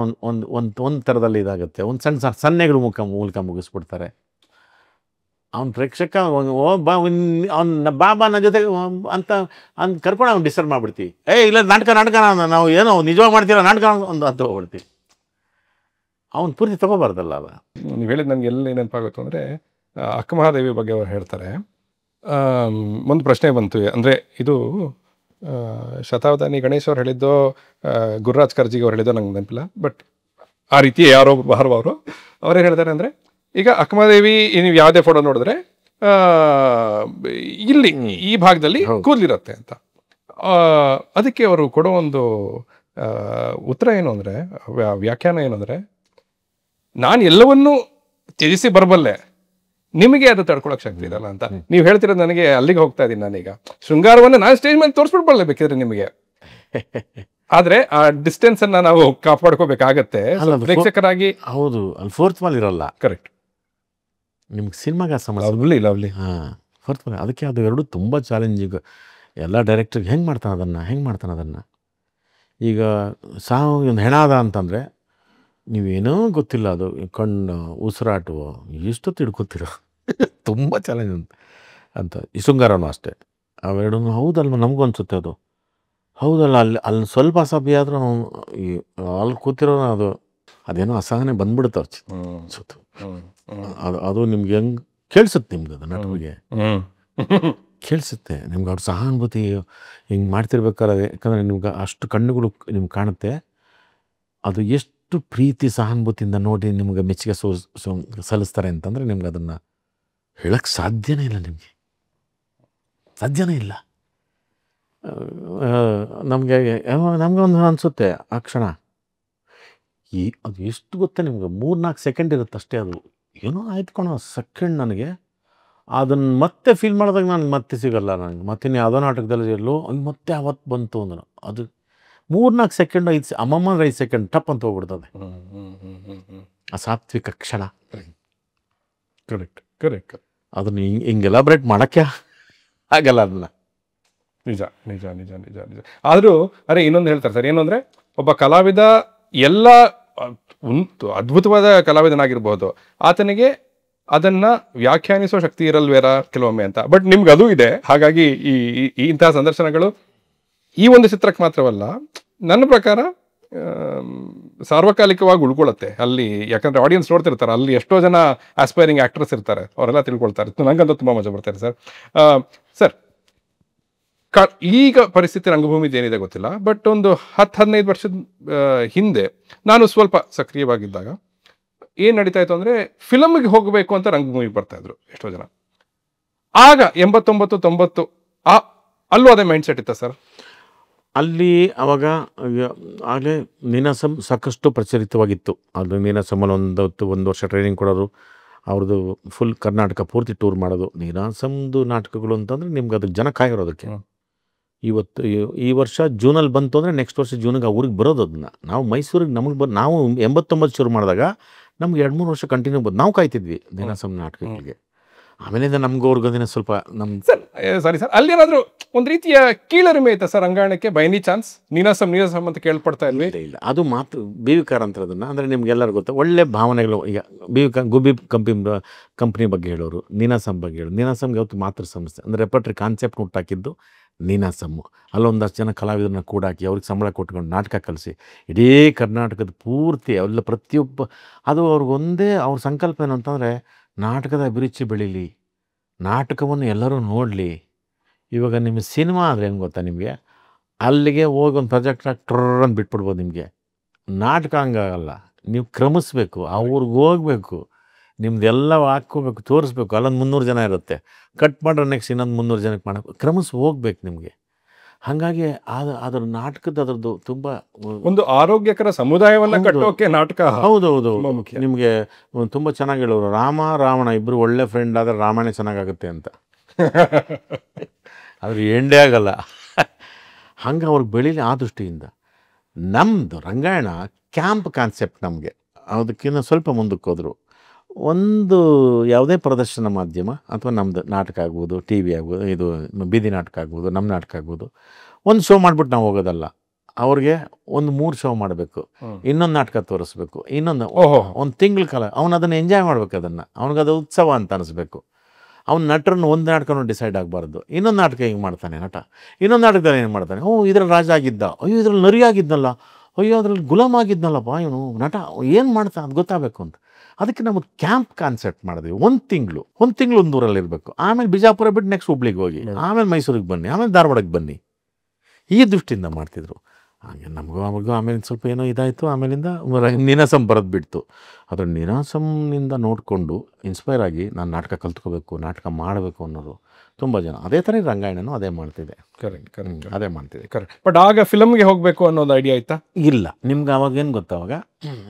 Speaker 2: ಒಂದು ಥರದಲ್ಲಿ ಇದಾಗುತ್ತೆ, ಒಂದು ಸನ್ನೆಗಳು ಮೂಲಕ ಮುಗಿಸ್ಬಿಡ್ತಾರೆ. ಅವ್ನ ಪ್ರೇಕ್ಷಕ ಬಾಬಾ ನನ್ನ ಜೊತೆ ಅಂತ ಕರ್ಕೊಂಡು ಅವ್ನು ಡಿಸ್ಟರ್ಬ್ ಮಾಡ್ಬಿಡ್ತೀವಿ. ಇಲ್ಲ ನಾಟಕ ನಾವು ಏನೋ ನಿಜವಾಗಿ ಮಾಡ್ತೀರ ನಾಟಕ ಅಂತ ಹೋಗ್ಬಿಡ್ತೀವಿ. ಅವ್ನು ಪೂರ್ತಿ ತಗೋಬಾರ್ದಲ್ಲ. ಅವ
Speaker 1: ನೀವು ಹೇಳಿದ ನನಗೆ ಎಲ್ಲ ನೆನಪಾಗುತ್ತೆ ಅಂದರೆ ಅಕ್ಕ ಮಹಾದೇವಿ ಬಗ್ಗೆ ಅವ್ರು ಹೇಳ್ತಾರೆ. ಒಂದು ಪ್ರಶ್ನೆ ಬಂತು, ಅಂದರೆ ಇದು ಶತಾವಧಾನಿ ಗಣೇಶ್ ಅವ್ರು ಹೇಳಿದ್ದೋ ಗುರುರಾಜ್ ಕರ್ಜಿಗೆ ಅವ್ರು ಹೇಳಿದ್ದೋ ನಂಗೆ ನೆನಪಿಲ್ಲ, ಬಟ್ ಆ ರೀತಿ ಯಾರೋ ಬಹರು ಅವರೇನು ಹೇಳ್ತಾರೆ ಅಂದರೆ, ಈಗ ಅಕ್ಕಮಹಾದೇವಿ ನೀವು ಯಾವುದೇ ಫೋಟೋ ನೋಡಿದ್ರೆ ಇಲ್ಲಿ ಈ ಭಾಗದಲ್ಲಿ ಕೂದಲಿರುತ್ತೆ ಅಂತ. ಅದಕ್ಕೆ ಅವರು ಕೊಡೋ ಒಂದು ಉತ್ತರ ಏನು ಅಂದರೆ, ವ್ಯಾಖ್ಯಾನ ಏನು ಅಂದರೆ, ನಾನು ಎಲ್ಲವನ್ನೂ ತ್ಯಜಿಸಿ ಬರಬಲ್ಲೆ, ನಿಮಗೆ ಅದು ತಡ್ಕೊಳಕ್ ಶಕ್ತಿ ಇರಲ್ಲ ಅಂತ. ನೀವು ಹೇಳ್ತಿರೋದು ನನಗೆ ಅಲ್ಲಿಗೆ ಹೋಗ್ತಾ ಇದ್ದೀನಿ. ನಾನೀಗ ಶೃಂಗಾರವನ್ನು ನಾನು ಸ್ಟೇಜ್ ಮೇಲೆ ತೋರಿಸ್ಬಿಡ್ಬಲ್ಲೆ ಬೇಕಿದ್ರೆ ನಿಮಗೆ, ಆದ್ರೆ ಆ ಡಿಸ್ಟೆನ್ಸ್ ಅನ್ನ ನಾವು ಕಾಪಾಡ್ಕೋಬೇಕಾಗತ್ತೆ ಪ್ರೇಕ್ಷಕರಾಗಿ.
Speaker 2: ಹೌದು, ಅಲ್ಲಿ ಫೋರ್ತ್ ವಾಲ್ ಇರಲ್ಲ.
Speaker 1: ಕರೆಕ್ಟ್.
Speaker 2: ನಿಮ್ಗೆ ಸಿನಿಮಾಗ ಸಮಸ್ಯೆ
Speaker 1: ಲವ್ಲಿ.
Speaker 2: Fourth wall. ಅದಕ್ಕೆ ಅದು ಎರಡು ತುಂಬ ಚಾಲೆಂಜಿಂಗ್. ಎಲ್ಲ ಡೈರೆಕ್ಟ್ರಿಗೆ ಹೆಂಗೆ ಮಾಡ್ತಾನೆ ಅದನ್ನು. ಈಗ ಸಾವು ಒಂದು ಹೆಣಾದ ಅಂತಂದರೆ ನೀವೇನೋ ಗೊತ್ತಿಲ್ಲ, ಅದು ಕಣ್ಣು ಉಸಿರಾಟವೋ ಎಷ್ಟೊತ್ತು ಹಿಡ್ಕೊತೀರೋ ತುಂಬ ಚಾಲೆಂಜ್ ಅಂತ. ಈ ಶೃಂಗಾರನೂ ಅಷ್ಟೇ. ಅವೆರಡೂ ಹೌದಲ್ವ, ನಮಗೂ ಅನಿಸುತ್ತೆ ಅದು ಹೌದಲ್ಲ. ಅಲ್ಲಿ ಸ್ವಲ್ಪ ಅಸಭ್ಯ ಆದರೂ ನಾವು ಅಲ್ಲಿ ಕೂತಿರೋ ಅದೇನೋ ಅಸಹನೆ ಬಂದ್ಬಿಡುತ್ತೆ ಸುತ್ತು. ಅದು ನಿಮ್ಗೆ ಹೆಂಗೆ ಕೇಳಿಸುತ್ತೆ, ನಿಮ್ಗೆ ಅದು ನಟರಿಗೆ ಕೇಳಿಸುತ್ತೆ. ನಿಮ್ಗೆ ಅವ್ರ ಸಹಾನುಭೂತಿ ಹಿಂಗೆ ಮಾಡ್ತಿರ್ಬೇಕಾದ್ರೆ, ಯಾಕಂದರೆ ನಿಮ್ಗೆ ಅಷ್ಟು ಕಣ್ಣುಗಳು ನಿಮ್ಗೆ ಕಾಣುತ್ತೆ. ಅದು ಎಷ್ಟು ಪ್ರೀತಿ ಸಹಾನುಭೂತಿಯಿಂದ ನೋಡಿ ನಿಮ್ಗೆ ಮೆಚ್ಚುಗೆ ಸಲ್ಲಿಸ್ತಾರೆ ಅಂತಂದರೆ ನಿಮ್ಗೆ ಅದನ್ನು ಹೇಳಕ್ಕೆ ಸಾಧ್ಯನೇ ಇಲ್ಲ. ನಿಮಗೆ ಸಾಧ್ಯನೇ ಇಲ್ಲ. ನಮಗೆ ಒಂದು ಅನಿಸುತ್ತೆ ಆ ಕ್ಷಣ, ಅದು ಎಷ್ಟು ಗೊತ್ತೇ ನಿಮ್ಗೆ, 3-4 ಸೆಕೆಂಡ್ ಇರುತ್ತೆ ಅಷ್ಟೇ. ಅದು ಏನೋ ಆಯ್ತ್ಕೊಳೋ ಸೆಕೆಂಡ್. ನನಗೆ ಅದನ್ನು ಮತ್ತೆ ಫೀಲ್ ಮಾಡಿದಾಗ ನಾನು ಮತ್ತೆ ಸಿಗಲ್ಲ. ನನಗೆ ಮತ್ತೆ ಯಾವುದೋ ನಾಟಕದಲ್ಲಿ ಎಲ್ಲೋ ಮತ್ತೆ ಅವತ್ತು ಬಂತು ಅಂದ್ರೆ ಅದು 3-4 ಸೆಕೆಂಡ್, 5 ಸೆಕೆಂಡ್ ಟಪ್ ಅಂತ ಹೋಗ್ಬಿಡ್ತದೆ ಆ ಸಾತ್ವಿಕ ಕ್ಷಣ.
Speaker 1: ಕರೆಕ್ಟ್.
Speaker 2: ಅದನ್ನು ಹಿಂಗೆ ಎಲಾಬ್ರೇಟ್ ಮಾಡೋಕ್ಕೆ ಆಗಲ್ಲ ಅದನ್ನ.
Speaker 1: ನಿಜ. ಆದರೂ ಇನ್ನೊಂದು ಹೇಳ್ತಾರೆ ಸರ್, ಏನು ಅಂದರೆ, ಒಬ್ಬ ಕಲಾವಿದ ಎಲ್ಲ ಅದ್ಭುತವಾದ ಕಲಾವಿದನಾಗಿರ್ಬೋದು, ಆತನಿಗೆ ಅದನ್ನ ವ್ಯಾಖ್ಯಾನಿಸೋ ಶಕ್ತಿ ಇರಲ್ವೇರ ಕೆಲವೊಮ್ಮೆ ಅಂತ. ಬಟ್ ನಿಮ್ಗೆ ಅದು ಇದೆ. ಹಾಗಾಗಿ ಈ ಇಂತಹ ಸಂದರ್ಶನಗಳು ಈ ಒಂದು ಚಿತ್ರಕ್ಕೆ ಮಾತ್ರವಲ್ಲ, ನನ್ನ ಪ್ರಕಾರ ಸಾರ್ವಕಾಲಿಕವಾಗಿ ಉಳ್ಕೊಳ್ಳುತ್ತೆ ಅಲ್ಲಿ. ಯಾಕಂದರೆ ಆಡಿಯನ್ಸ್ ನೋಡ್ತಿರ್ತಾರೆ, ಅಲ್ಲಿ ಎಷ್ಟೋ ಜನ ಆಸ್ಪೈರಿಂಗ್ ಆ್ಯಕ್ಟರ್ಸ್ ಇರ್ತಾರೆ, ಅವರೆಲ್ಲ ತಿಳ್ಕೊಳ್ತಾರೆ. ನಂಗಂತೂ ತುಂಬ ಮಜಾ ಬರ್ತಾರೆ ಸರ್. ಈಗ ಪರಿಸ್ಥಿತಿ ರಂಗಭೂಮಿದು ಏನಿದೆ ಗೊತ್ತಿಲ್ಲ, ಬಟ್ ಒಂದು 10-15 ವರ್ಷದ ಹಿಂದೆ ನಾನು ಸ್ವಲ್ಪ ಸಕ್ರಿಯವಾಗಿದ್ದಾಗ ಏನು ನಡೀತಾ ಇತ್ತು ಅಂದರೆ, ಫಿಲಮ್ಗೆ ಹೋಗಬೇಕು ಅಂತ ರಂಗಭೂಮಿಗೆ ಬರ್ತಾಯಿದ್ರು ಎಷ್ಟೋ ಜನ. ಆಗ 89-90 ಅಲ್ಲೂ ಅದೇ ಮೈಂಡ್ ಸೆಟ್ ಇತ್ತ ಸರ್?
Speaker 2: ಅಲ್ಲಿ ಅವಾಗ ಆಗಲೇ ನೀನಾಸಂ ಸಾಕಷ್ಟು ಪ್ರಚಲಿತವಾಗಿತ್ತು. ಅದು ನೀನಾಸಮಲ್ಲಿ ಒಂದು ವರ್ಷ ಟ್ರೈನಿಂಗ್ ಕೊಡೋರು, ಅವ್ರದ್ದು ಫುಲ್ ಕರ್ನಾಟಕ ಪೂರ್ತಿ ಟೂರ್ ಮಾಡೋದು. ನೀನಾಸಂದು ನಾಟಕಗಳು ಅಂತಂದರೆ ನಿಮ್ಗೆ ಅದಕ್ಕೆ ಜನ ಕಾಯಿರೋದಕ್ಕೆ. ಇವತ್ತು ಈ ವರ್ಷ ಜೂನಲ್ಲಿ ಬಂತು ಅಂದರೆ ನೆಕ್ಸ್ಟ್ ವರ್ಷ ಜೂನಿಗೆ ಆ ಊರಿಗೆ ಬರೋದು. ಅದನ್ನು ನಾವು ಮೈಸೂರಿಗೆ ನಾವು 89 ಶುರು ಮಾಡಿದಾಗ ನಮ್ಗೆ 2-3 ವರ್ಷ ಕಂಟಿನ್ಯೂ ನಾವು ಕಾಯ್ತಿದ್ವಿ ನೀನಾಸಂ ನಾಟಕಗಳಿಗೆ. ಆಮೇಲಿಂದ ನಮ್ಗೆ ಅವ್ರಿಗೋದಿನ ಸ್ವಲ್ಪ
Speaker 1: ಸರ್ ಸಾರಿ ಸರ್, ಅಲ್ಲೇನಾದರೂ ಒಂದು ರೀತಿಯ ಕೀಳರಿಮೆ ಐತಾ ಸರ್ ರಂಗಾಯಣಕ್ಕೆ ಬೈ ಎನಿ ಚಾನ್ಸ್? ನೀನಾಸಂ ಅಂತ ಕೇಳ್ಪಡ್ತಾ ಇಲ್ವಿ?
Speaker 2: ಇಲ್ಲ, ಅದು ಮಾತು ಬಿ ವಿ ಕಾರ್ ಅಂತ ಅದನ್ನು. ಅಂದರೆ ನಿಮ್ಗೆಲ್ಲರಿಗೂ ಗೊತ್ತಾ, ಒಳ್ಳೆ ಭಾವನೆಗಳು. ಈಗ ಬಿ ವಿ ಕಾರ್ ಗುಬ್ಬಿ ಕಂಪ್ನಿ ಬಗ್ಗೆ ಹೇಳೋರು, ನೀನಾಸಂ ಬಗ್ಗೆ ಹೇಳೋರು. ನೀನಾಸಂಗೆ ಯಾವತ್ತು ಮಾತೃ ಸಂಸ್ಥೆ ಅಂದರೆ ರೆಪರ್ಟ್ರಿ ಕಾನ್ಸೆಪ್ಟ್ ಹುಟ್ಟಾಕಿದ್ದು ನೀನಾಸಮ್ಮು. ಅಲ್ಲೊಂದಷ್ಟು ಜನ ಕಲಾವಿದರನ್ನ ಕೂಡಾಕಿ ಅವ್ರಿಗೆ ಸಂಬಳ ಕೊಟ್ಕೊಂಡು ನಾಟಕ ಕಲಿಸಿ ಇಡೀ ಕರ್ನಾಟಕದ ಪೂರ್ತಿ ಎಲ್ಲ ಪ್ರತಿಯೊಬ್ಬ ಅದು ಅವ್ರಿಗೊಂದೇ ಅವ್ರ ಸಂಕಲ್ಪ ಏನು ಅಂತಂದರೆ ನಾಟಕದ ಅಭಿರುಚಿ ಬೆಳೀಲಿ, ನಾಟಕವನ್ನು ಎಲ್ಲರೂ ನೋಡಲಿ. ಇವಾಗ ನಿಮ್ಮ ಸಿನಿಮಾ ಆದರೆ ಏನು ಗೊತ್ತಾ, ನಿಮಗೆ ಅಲ್ಲಿಗೆ ಹೋಗಿ ಒಂದು ಪ್ರಾಜೆಕ್ಟ್ ಟ್ರನ್ ಬಿಟ್ಬಿಡ್ಬೋದು. ನಿಮಗೆ ನಾಟಕ ಹಂಗಾಗಲ್ಲ, ನೀವು ಕ್ರಮಿಸ್ಬೇಕು, ಅವ್ರಿಗೆ ಹೋಗ್ಬೇಕು, ನಿಮ್ದೆಲ್ಲ ಹಾಕ್ಕೋಬೇಕು, ತೋರಿಸ್ಬೇಕು. ಅಲ್ಲೊಂದು 300 ಜನ ಇರುತ್ತೆ, ಕಟ್ ಮಾಡ್ರೆ ನೆಕ್ಸ್ಟ್ ಇನ್ನೊಂದು 300 ಜನಕ್ಕೆ ಮಾಡೋಕ್ಕೆ ಕ್ರಮಿಸಿ ಹೋಗ್ಬೇಕು ನಿಮಗೆ. ಹಾಗಾಗಿ ಅದರ ನಾಟಕದ ಅದರದ್ದು ತುಂಬ
Speaker 1: ಒಂದು ಆರೋಗ್ಯಕರ ಸಮುದಾಯವನ್ನು ಕಟ್ಟೋಕೆ ನಾಟಕ.
Speaker 2: ಹೌದೌದು, ನಿಮಗೆ ತುಂಬ ಚೆನ್ನಾಗಿ ಹೇಳೋರು, ರಾವಣ ಇಬ್ಬರು ಒಳ್ಳೆ ಫ್ರೆಂಡ್ ಆದರೆ ರಾಮಾಯಣ ಚೆನ್ನಾಗಾಗುತ್ತೆ ಅಂತ. ಅದ್ರ ಎಂಡೇ ಆಗಲ್ಲ. ಹಂಗೆ ಅವ್ರಿಗೆ ಬೆಳೀಲಿ ಆ ದೃಷ್ಟಿಯಿಂದ. ನಮ್ಮದು ರಂಗಾಯಣ ಕ್ಯಾಂಪ್ ಕಾನ್ಸೆಪ್ಟ್. ನಮಗೆ ಅದಕ್ಕಿಂತ ಸ್ವಲ್ಪ ಮುಂದಕ್ಕೆ ಹೋದರು. ಒಂದು ಯಾವುದೇ ಪ್ರದರ್ಶನ ಮಾಧ್ಯಮ ಅಥವಾ ನಮ್ಮದು ನಾಟಕ ಆಗ್ಬೋದು, ಟಿ ವಿ ಆಗ್ಬೋದು, ಇದು ಬೀದಿ ನಾಟಕ ಆಗ್ಬೋದು, ನಮ್ಮ ನಾಟಕ ಆಗ್ಬೋದು, ಒಂದು ಶೋ ಮಾಡಿಬಿಟ್ಟು ನಾವು ಹೋಗೋದಲ್ಲ. ಅವ್ರಿಗೆ ಒಂದು 3 ಶೋ ಮಾಡಬೇಕು, ಇನ್ನೊಂದು ನಾಟಕ ತೋರಿಸ್ಬೇಕು, ಒಂದು ತಿಂಗಳ ಕಾಲ ಅವನು ಅದನ್ನು ಎಂಜಾಯ್ ಮಾಡ್ಬೇಕು. ಅವನಿಗದು ಉತ್ಸವ ಅಂತ ಅನಿಸ್ಬೇಕು. ಅವ್ನು ನಟರನ್ನು ಒಂದು ನಾಟಕನೂ ಡಿಸೈಡ್ ಆಗಬಾರ್ದು. ಇನ್ನೊಂದು ನಾಟಕ ಹಿಂಗೆ ಮಾಡ್ತಾನೆ ನಟ, ಇನ್ನೊಂದು ನಾಟಕದಲ್ಲಿ ಏನು ಮಾಡ್ತಾನೆ, ಇದ್ರಲ್ಲಿ ರಾಜ ಆಗಿದ್ದ, ಅಯ್ಯೋ ಇದ್ರಲ್ಲಿ ನರಿ ಆಗಿದ್ನಲ್ಲ, ಅಯ್ಯೋ ಅದ್ರಲ್ಲಿ ಗುಲಾಮ್ ಆಗಿದ್ನಲ್ಲಪ್ಪ ಇವನು ನಟ, ಏನು ಮಾಡ್ತಾನೆ ಅದು ಗೊತ್ತಾಗಬೇಕು ಅಂತ. ಅದಕ್ಕೆ ನಮಗೆ ಕ್ಯಾಂಪ್ ಕಾನ್ಸೆಪ್ಟ್ ಮಾಡಿದ್ವಿ. ಒಂದು ತಿಂಗಳು ಒಂದು ಊರಲ್ಲಿ ಇರಬೇಕು, ಆಮೇಲೆ ಬಿಜಾಪುರ ಬಿಟ್ಟು ನೆಕ್ಸ್ಟ್ ಹುಬ್ಳಿಗೆ ಹೋಗಿ, ಆಮೇಲೆ ಮೈಸೂರಿಗೆ ಬನ್ನಿ, ಆಮೇಲೆ ಧಾರವಾಡಕ್ಕೆ ಬನ್ನಿ. ಈ ದೃಷ್ಟಿಯಿಂದ ಮಾಡ್ತಿದ್ರು. ಹಾಗೆ ನಮಗೂ ಆಮೇಲೆ ಸ್ವಲ್ಪ ಏನೋ ಇದಾಯಿತು. ಆಮೇಲಿಂದ ನೀನಾಸಂ ಬರೋದು ಬಿಡ್ತು. ಅದ್ರ ನೀನಾಸಂನಿಂದ ನೋಡಿಕೊಂಡು ಇನ್ಸ್ಪೈರ್ ಆಗಿ ನಾನು ನಾಟಕ ಕಲ್ತ್ಕೋಬೇಕು, ನಾಟಕ ಮಾಡಬೇಕು ಅನ್ನೋರು ತುಂಬ ಜನ. ಅದೇ ಥರ ರಂಗಾಯಣನೂ ಅದೇ ಮಾಡ್ತಿದೆ.
Speaker 1: ಕರೆಕ್ಟ್
Speaker 2: ಅದೇ ಮಾಡ್ತಿದೆ.
Speaker 1: ಕರೆಕ್ಟ್. ಬಟ್ ಆಗ ಫಿಲಮ್ಗೆ ಹೋಗಬೇಕು ಅನ್ನೋದು ಐಡಿಯಾ ಆಯ್ತಾ?
Speaker 2: ಇಲ್ಲ, ನಿಮ್ಗೆ ಅವಾಗೇನು ಗೊತ್ತಾ, ಅವಾಗ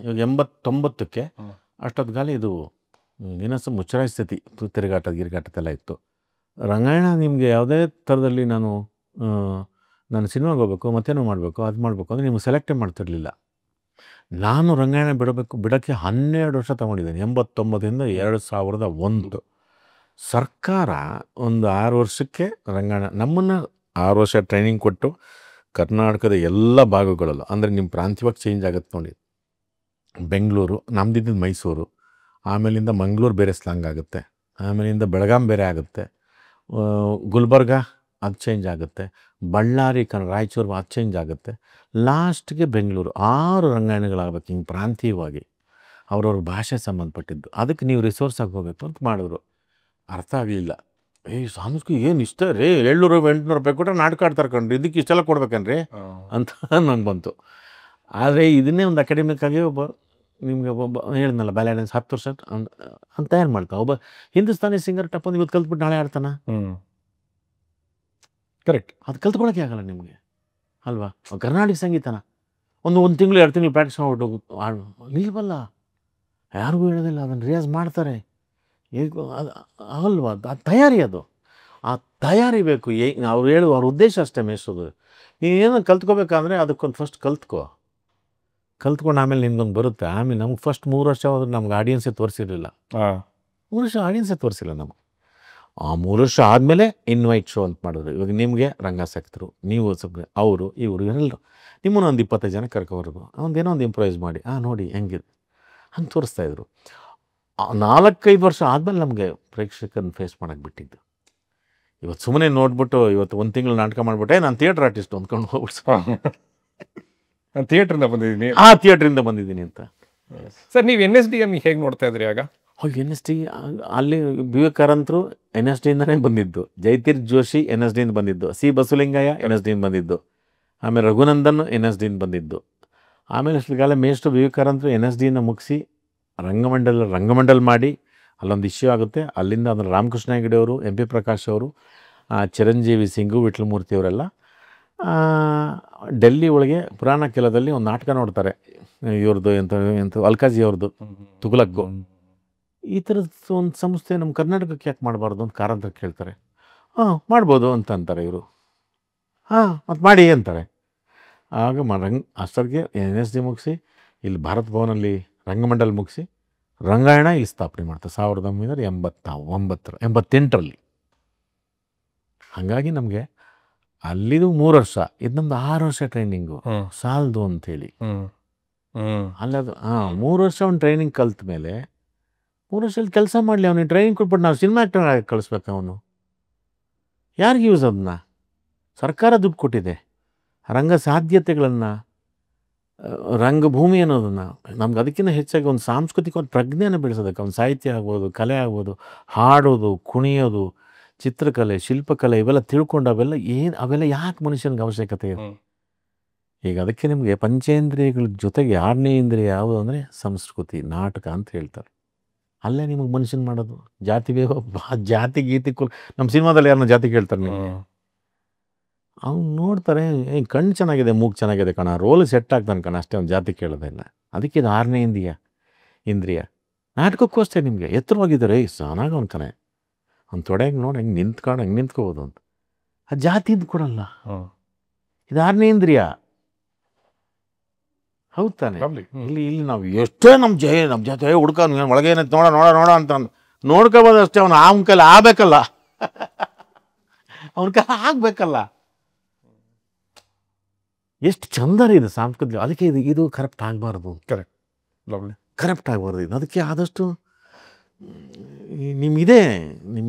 Speaker 2: ಇವಾಗ 89ಕ್ಕೆ ಅಷ್ಟೊತ್ತಿಗಾಲಿ ಇದು ನೀನಾಸಂ ಮುಚ್ಚರಾಯ ಸ್ಥಿತಿ, ಗಿರಿಗಾಟದೆಲ್ಲ ಇತ್ತು. ರಂಗಾಯಣ ನಿಮಗೆ ಯಾವುದೇ ಥರದಲ್ಲಿ ನಾನು ಸಿನಿಮಾಗೆ ಹೋಗ್ಬೇಕು, ಮತ್ತೇನೋ ಮಾಡಬೇಕು, ಅದು ಮಾಡಬೇಕು ಅಂದರೆ ನಿಮ್ಗೆ ಸೆಲೆಕ್ಟೇ ಮಾಡ್ತಿರ್ಲಿಲ್ಲ. ನಾನು ರಂಗಾಯಣ ಬಿಡೋಕ್ಕೆ 12 ವರ್ಷ ತೊಗೊಂಡಿದ್ದೇನೆ. 89ರಿಂದ 2001. ಸರ್ಕಾರ ಒಂದು 6 ವರ್ಷಕ್ಕೆ ರಂಗಾಯಣ ನಮ್ಮನ್ನು 6 ವರ್ಷ ಟ್ರೈನಿಂಗ್ ಕೊಟ್ಟು ಕರ್ನಾಟಕದ ಎಲ್ಲ ಭಾಗಗಳಲ್ಲೂ, ಅಂದರೆ ನಿಮ್ಮ ಪ್ರಾಂತ್ಯವಾಗಿ ಚೇಂಜ್ ಆಗುತ್ತೆ ನೋಡಿ. ಬೆಂಗಳೂರು, ನಮ್ಮದಿದ್ದು ಮೈಸೂರು, ಆಮೇಲಿಂದ ಮಂಗಳೂರು ಬೇರೆ ಸ್ಲಾಂಗ್ ಆಗುತ್ತೆ, ಆಮೇಲಿಂದ ಬೆಳಗಾಂ ಬೇರೆ ಆಗುತ್ತೆ, ಗುಲ್ಬರ್ಗ ಅದು ಚೇಂಜ್ ಆಗುತ್ತೆ, ಬಳ್ಳಾರಿ ರಾಯಚೂರು ಅದು ಚೇಂಜ್ ಆಗುತ್ತೆ, ಲಾಸ್ಟ್ಗೆ ಬೆಂಗಳೂರು. 6 ರಂಗಾಯಣಗಳಾಗಬೇಕು ಹಿಂಗೆ ಪ್ರಾಂತೀಯವಾಗಿ, ಅವ್ರವ್ರ ಭಾಷೆ ಸಂಬಂಧಪಟ್ಟಿದ್ದು. ಅದಕ್ಕೆ ನೀವು ರಿಸೋರ್ಸ್ ಆಗೋಗಬೇಕು ಅಂತ ಮಾಡಿದ್ರು. ಅರ್ಥ ಆಗಲಿಲ್ಲ. ಸಾಂಸ್ಕೃತಿಕ ಏನು ಇಷ್ಟ ರೀ, 700-800 ರೂಪಾಯಿ ಕೊಟ್ಟರೆ ನಾಟಕ ಆಡ್ತಾರೆ ಕಣ್ರಿ, ಇದಕ್ಕೆ ಇಷ್ಟೆಲ್ಲ ಕೊಡ್ಬೇಕನ್ರಿ ಅಂತ ನಂಗೆ ಬಂತು. ಆದರೆ ಇದನ್ನೇ ಒಂದು ಅಕಾಡೆಮಿಕ್ಕಾಗಿ ನಿಮಗೆ ಹೇಳಿದ್ನಲ್ಲ ಬ್ಯಾಲೆ ಡ್ಯಾನ್ಸ್ 10 ವರ್ಷ ಅಂತ ಏನು ಮಾಡ್ತಾವೆ. ಒಬ್ಬ ಹಿಂದೂಸ್ತಾನಿ ಸಿಂಗರ್ ಟಪ್ಪಂದು ಇವತ್ತು ಕಲ್ತ್ಬಿಟ್ಟು ನಾಳೆ ಆಡ್ತಾನ?
Speaker 1: ಕರೆಕ್ಟ್.
Speaker 2: ಅದು ಕಲ್ತ್ಕೊಳಕ್ಕೆ ಆಗಲ್ಲ ನಿಮಗೆ ಅಲ್ವಾ. ಕರ್ನಾಟಕ ಸಂಗೀತನ ಒಂದು ತಿಂಗಳು 2 ತಿಂಗಳು ಪ್ರಾಕ್ಟೀಸ್ ಮಾಡ್ಬಿಟ್ಟು ನಿಲ್ವಲ್ಲ, ಯಾರಿಗೂ ಹೇಳೋದಿಲ್ಲ. ಅದನ್ನು ರಿಯಾಜ್ ಮಾಡ್ತಾರೆ ಅಲ್ವಾ. ಅದು ತಯಾರಿ, ಆ ತಯಾರಿ ಬೇಕು. ಅವ್ರು ಅವ್ರ ಉದ್ದೇಶ ಅಷ್ಟೇ ಮೇಯಿಸೋದು. ನೀನೇನೋ ಕಲ್ತ್ಕೋಬೇಕಂದ್ರೆ ಅದಕ್ಕೊಂದು ಫಸ್ಟ್ ಕಲ್ತ್ಕೊಂಡು ಆಮೇಲೆ ನಿಮ್ಗೊಂದು ಬರುತ್ತೆ. ಆಮೇಲೆ ನಮ್ಗೆ ಫಸ್ಟ್ 3 ವರ್ಷ ಹೋದ್ರೆ ನಮ್ಗೆ ಆಡಿಯನ್ಸೇ ತೋರಿಸಿರಲಿಲ್ಲ. 3 ವರ್ಷ ಆಡಿಯನ್ಸೇ ತೋರಿಸಿಲ್ಲ ನಮಗೆ. ಆ 3 ವರ್ಷ ಆದಮೇಲೆ ಇನ್ವೈಟ್ ಶೋ ಅಂತ ಮಾಡಿದ್ರು. ಇವಾಗ ನಿಮಗೆ ರಂಗಾಸಕ್ತರು, ನೀವು ಅವರು ಇವರು ಎಲ್ಲರೂ ನಿಮ್ಮನ್ನು ಒಂದು 25 ಜನ ಕರ್ಕೊಬರೋದು, ಒಂದೇನೋ ಒಂದು ಇಂಪ್ರೂವೈಸ್ ಮಾಡಿ ನೋಡಿ ಹೆಂಗಿದೆ ಹಂಗೆ ತೋರಿಸ್ತಾಯಿದ್ರು. 4-5 ವರ್ಷ ಆದಮೇಲೆ ನಮಗೆ ಪ್ರೇಕ್ಷಕರನ್ನ ಫೇಸ್ ಮಾಡೋಕ್ಕೆ ಬಿಟ್ಟಿದ್ದು. ಇವತ್ತು ಸುಮ್ಮನೆ ನೋಡ್ಬಿಟ್ಟು ಇವತ್ತು 1 ತಿಂಗಳು ನಾಟಕ ಮಾಡಿಬಿಟ್ಟೆ ನಾನು ಥಿಯೇಟ್ರ್ ಆರ್ಟಿಸ್ಟ್ ಅಂದ್ಕೊಂಡು ಹೋಗ್ಬಿಟ್ಟು
Speaker 1: ನಾನು ಥಿಯೇಟ್ರಿಂದ ಬಂದಿದ್ದೀನಿ,
Speaker 2: ಥಿಯೇಟ್ರಿಂದ ಬಂದಿದ್ದೀನಿ ಅಂತ.
Speaker 1: ಸರ್ ನೀವು NSDM ಹೇಗೆ ನೋಡ್ತಾ ಇದ್ರಿ ಆಗ?
Speaker 2: NSD ಅಲ್ಲಿ ವಿವೇಕಾನಂತರು NSDಯಿಂದನೇ ಬಂದಿದ್ದು, ಜಯತೀರ್ಥ ಜೋಶಿ NSDಯಿಂದ ಬಂದಿದ್ದು, ಸಿ ಬಸವಲಿಂಗಯ್ಯ NSDಯಿಂದ ಬಂದಿದ್ದು, ಆಮೇಲೆ ರಘುನಂದನ್ NSDಯಿಂದ ಬಂದಿದ್ದು. ಆಮೇಲೆ ಅಷ್ಟೊತ್ತಿಗಾಲ ಮೇಷ್ಟ್ರು ವಿವೇಕಾನಂತರು NSDಯಿಂದ ಮುಗಿಸಿ ರಂಗಮಂಡಲ್ ಮಾಡಿ ಅಲ್ಲೊಂದು ಇಶ್ಯೂ ಆಗುತ್ತೆ. ಅಲ್ಲಿಂದ ಅದನ್ನು ರಾಮಕೃಷ್ಣ ಹೆಗಡೆ ಅವರು, MP ಪ್ರಕಾಶ್ ಅವರು, ಚಿರಂಜೀವಿ ಸಿಂಗು, ವಿಠಲಮೂರ್ತಿ ಅವರೆಲ್ಲ ಡೆಲ್ಲಿ ಒಳಗೆ ಪುರಾಣ ಕೆಲದಲ್ಲಿ ಒಂದು ನಾಟಕ ನೋಡ್ತಾರೆ. ಇವ್ರದ್ದು ಎಂತ ಅಲ್ಕಾಜಿ ಅವ್ರದ್ದು ತುಘಲಕ್ಕು. ಈ ಥರದ್ದು ಒಂದು ಸಂಸ್ಥೆ ನಮ್ಮ ಕರ್ನಾಟಕಕ್ಕೆ ಯಾಕೆ ಮಾಡಬಾರ್ದು ಅಂತ ಕಾರಂತರ ಕೇಳ್ತಾರೆ. ಮಾಡ್ಬೋದು ಅಂತ ಅಂತಾರೆ ಇವರು. ಮತ್ತು ಮಾಡಿ ಅಂತಾರೆ. ಆಗ ಅಷ್ಟೊತ್ತಿಗೆ NSD ಮುಗಿಸಿ ಇಲ್ಲಿ ಭಾರತ್ ಭವನಲ್ಲಿ ರಂಗಮಂಡಲ ಮುಗಿಸಿ ರಂಗಾಯಣ ಇಲ್ಲಿ ಸ್ಥಾಪನೆ ಮಾಡ್ತಾರೆ 1988ರಲ್ಲಿ. ಹಾಗಾಗಿ ನಮಗೆ ಅಲ್ಲಿದು 3 ವರ್ಷ, ಇದು ನಮ್ದು 6 ವರ್ಷ ಟ್ರೈನಿಂಗು ಸಾಲದು ಅಂಥೇಳಿ. ಅಲ್ಲದು 3 ವರ್ಷ ಅವ್ನು ಟ್ರೈನಿಂಗ್ ಕಲ್ತ ಮೇಲೆ 3 ವರ್ಷದಲ್ಲಿ ಕೆಲಸ ಮಾಡಲಿ, ಅವನಿಗೆ ಟ್ರೈನಿಂಗ್ ಕೊಟ್ಬಿಟ್ಟು ನಾವು ಸಿನಿಮಾ ಆ್ಯಕ್ಟರ್ ಆಗಿ ಕಳಿಸ್ಬೇಕು. ಅವನು ಯಾರಿಗೆ ಯೂಸ್? ಅದನ್ನ ಸರ್ಕಾರ ದುಡ್ಡು ಕೊಟ್ಟಿದೆ. ರಂಗ ಸಾಧ್ಯತೆಗಳನ್ನು, ರಂಗಭೂಮಿ ಅನ್ನೋದನ್ನು ನಮ್ಗೆ ಅದಕ್ಕಿಂತ ಹೆಚ್ಚಾಗಿ ಒಂದು ಸಾಂಸ್ಕೃತಿಕ ಒಂದು ಪ್ರಜ್ಞೆಯನ್ನು ಬೆಳೆಸೋದಕ್ಕೆ, ಒಂದು ಸಾಹಿತ್ಯ ಆಗ್ಬೋದು, ಕಲೆ ಆಗ್ಬೋದು, ಹಾಡೋದು, ಕುಣಿಯೋದು, ಚಿತ್ರಕಲೆ, ಶಿಲ್ಪಕಲೆ ಇವೆಲ್ಲ ತಿಳ್ಕೊಂಡು ಅವೆಲ್ಲ ಯಾಕೆ ಮನುಷ್ಯನಿಗೆ ಅವಶ್ಯಕತೆ ಇದೆ? ಈಗ ಅದಕ್ಕೆ ನಿಮಗೆ ಪಂಚೇಂದ್ರಿಯಗಳ ಜೊತೆಗೆ 6ನೇ ಇಂದ್ರಿಯ ಯಾವುದು ಅಂದರೆ ಸಂಸ್ಕೃತಿ, ನಾಟಕ ಅಂತ ಹೇಳ್ತಾರೆ. ಅಲ್ಲೇ ನಿಮಗೆ ಮನುಷ್ಯನ ಮಾಡೋದು. ಜಾತಿ ಜಾತಿ ಗೀತಿ ನಮ್ಮ ಸಿನಿಮಾದಲ್ಲಿ ಯಾರನ್ನ ಜಾತಿ ಕೇಳ್ತಾರೆ ನೀವು? ಅವ್ನು ನೋಡ್ತಾರೆ, ಕಣ್ಣು ಚೆನ್ನಾಗಿದೆ, ಮೂಗು ಚೆನ್ನಾಗಿದೆ ಕಣ, ರೋಲ್ ಸೆಟ್ ಆಗ್ತಾನೆ ಕಣ, ಅಷ್ಟೇ. ಅವ್ನು ಜಾತಿ ಕೇಳೋದಿಲ್ಲ. ಅದಕ್ಕೆ ಇದು 6ನೇ ಇಂದ್ರಿಯ. ನಾಟಕಕ್ಕೂ ಅಷ್ಟೇ. ನಿಮಗೆ ಎತ್ತರವಾಗಿದ್ದಾರೆ, ಚೆನ್ನಾಗಿ ಅವ್ನು ಕಣೆ, ಅವ್ನು ತೊಡೆಗೆ ನೋಡಿ ಹೆಂಗೆ ಹಂಗೆ ನಿಂತ್ಕೋಬೋದು ಅಂತ. ಆ ಜಾತಿದ್ದು ಕೊಡಲ್ಲ. ಇದು 6ನೇ ಇಂದ್ರಿಯ. ಹೌದು ತಾನೆ? ಇಲ್ಲಿ ನಾವು ಎಷ್ಟೇ ನಮ್ಮ ಜೊತೆ ಹುಡ್ಕ ಒಳಗೇನೈತೆ ನೋಡ ಅಂತ ನೋಡ್ಕೋಬೋದು ಅಷ್ಟೇ. ಅವನು ಅವನ ಕೈಲಿ ಆಗಬೇಕಲ್ಲ, ಅವನ ಕೈಲಿ ಆಗಬೇಕಲ್ಲ. ಎಷ್ಟು ಚಂದ ರೀ ಇದು ಸಾಂಸ್ಕೃತಿಕ. ಅದಕ್ಕೆ ಇದು ಕರಪ್ಟ್ ಆಗಬಾರ್ದು. ಕರಪ್ಟ್ ಆಗಬಾರ್ದು ಇದು. ಅದಕ್ಕೆ ಆದಷ್ಟು ನಿಮ್ಮ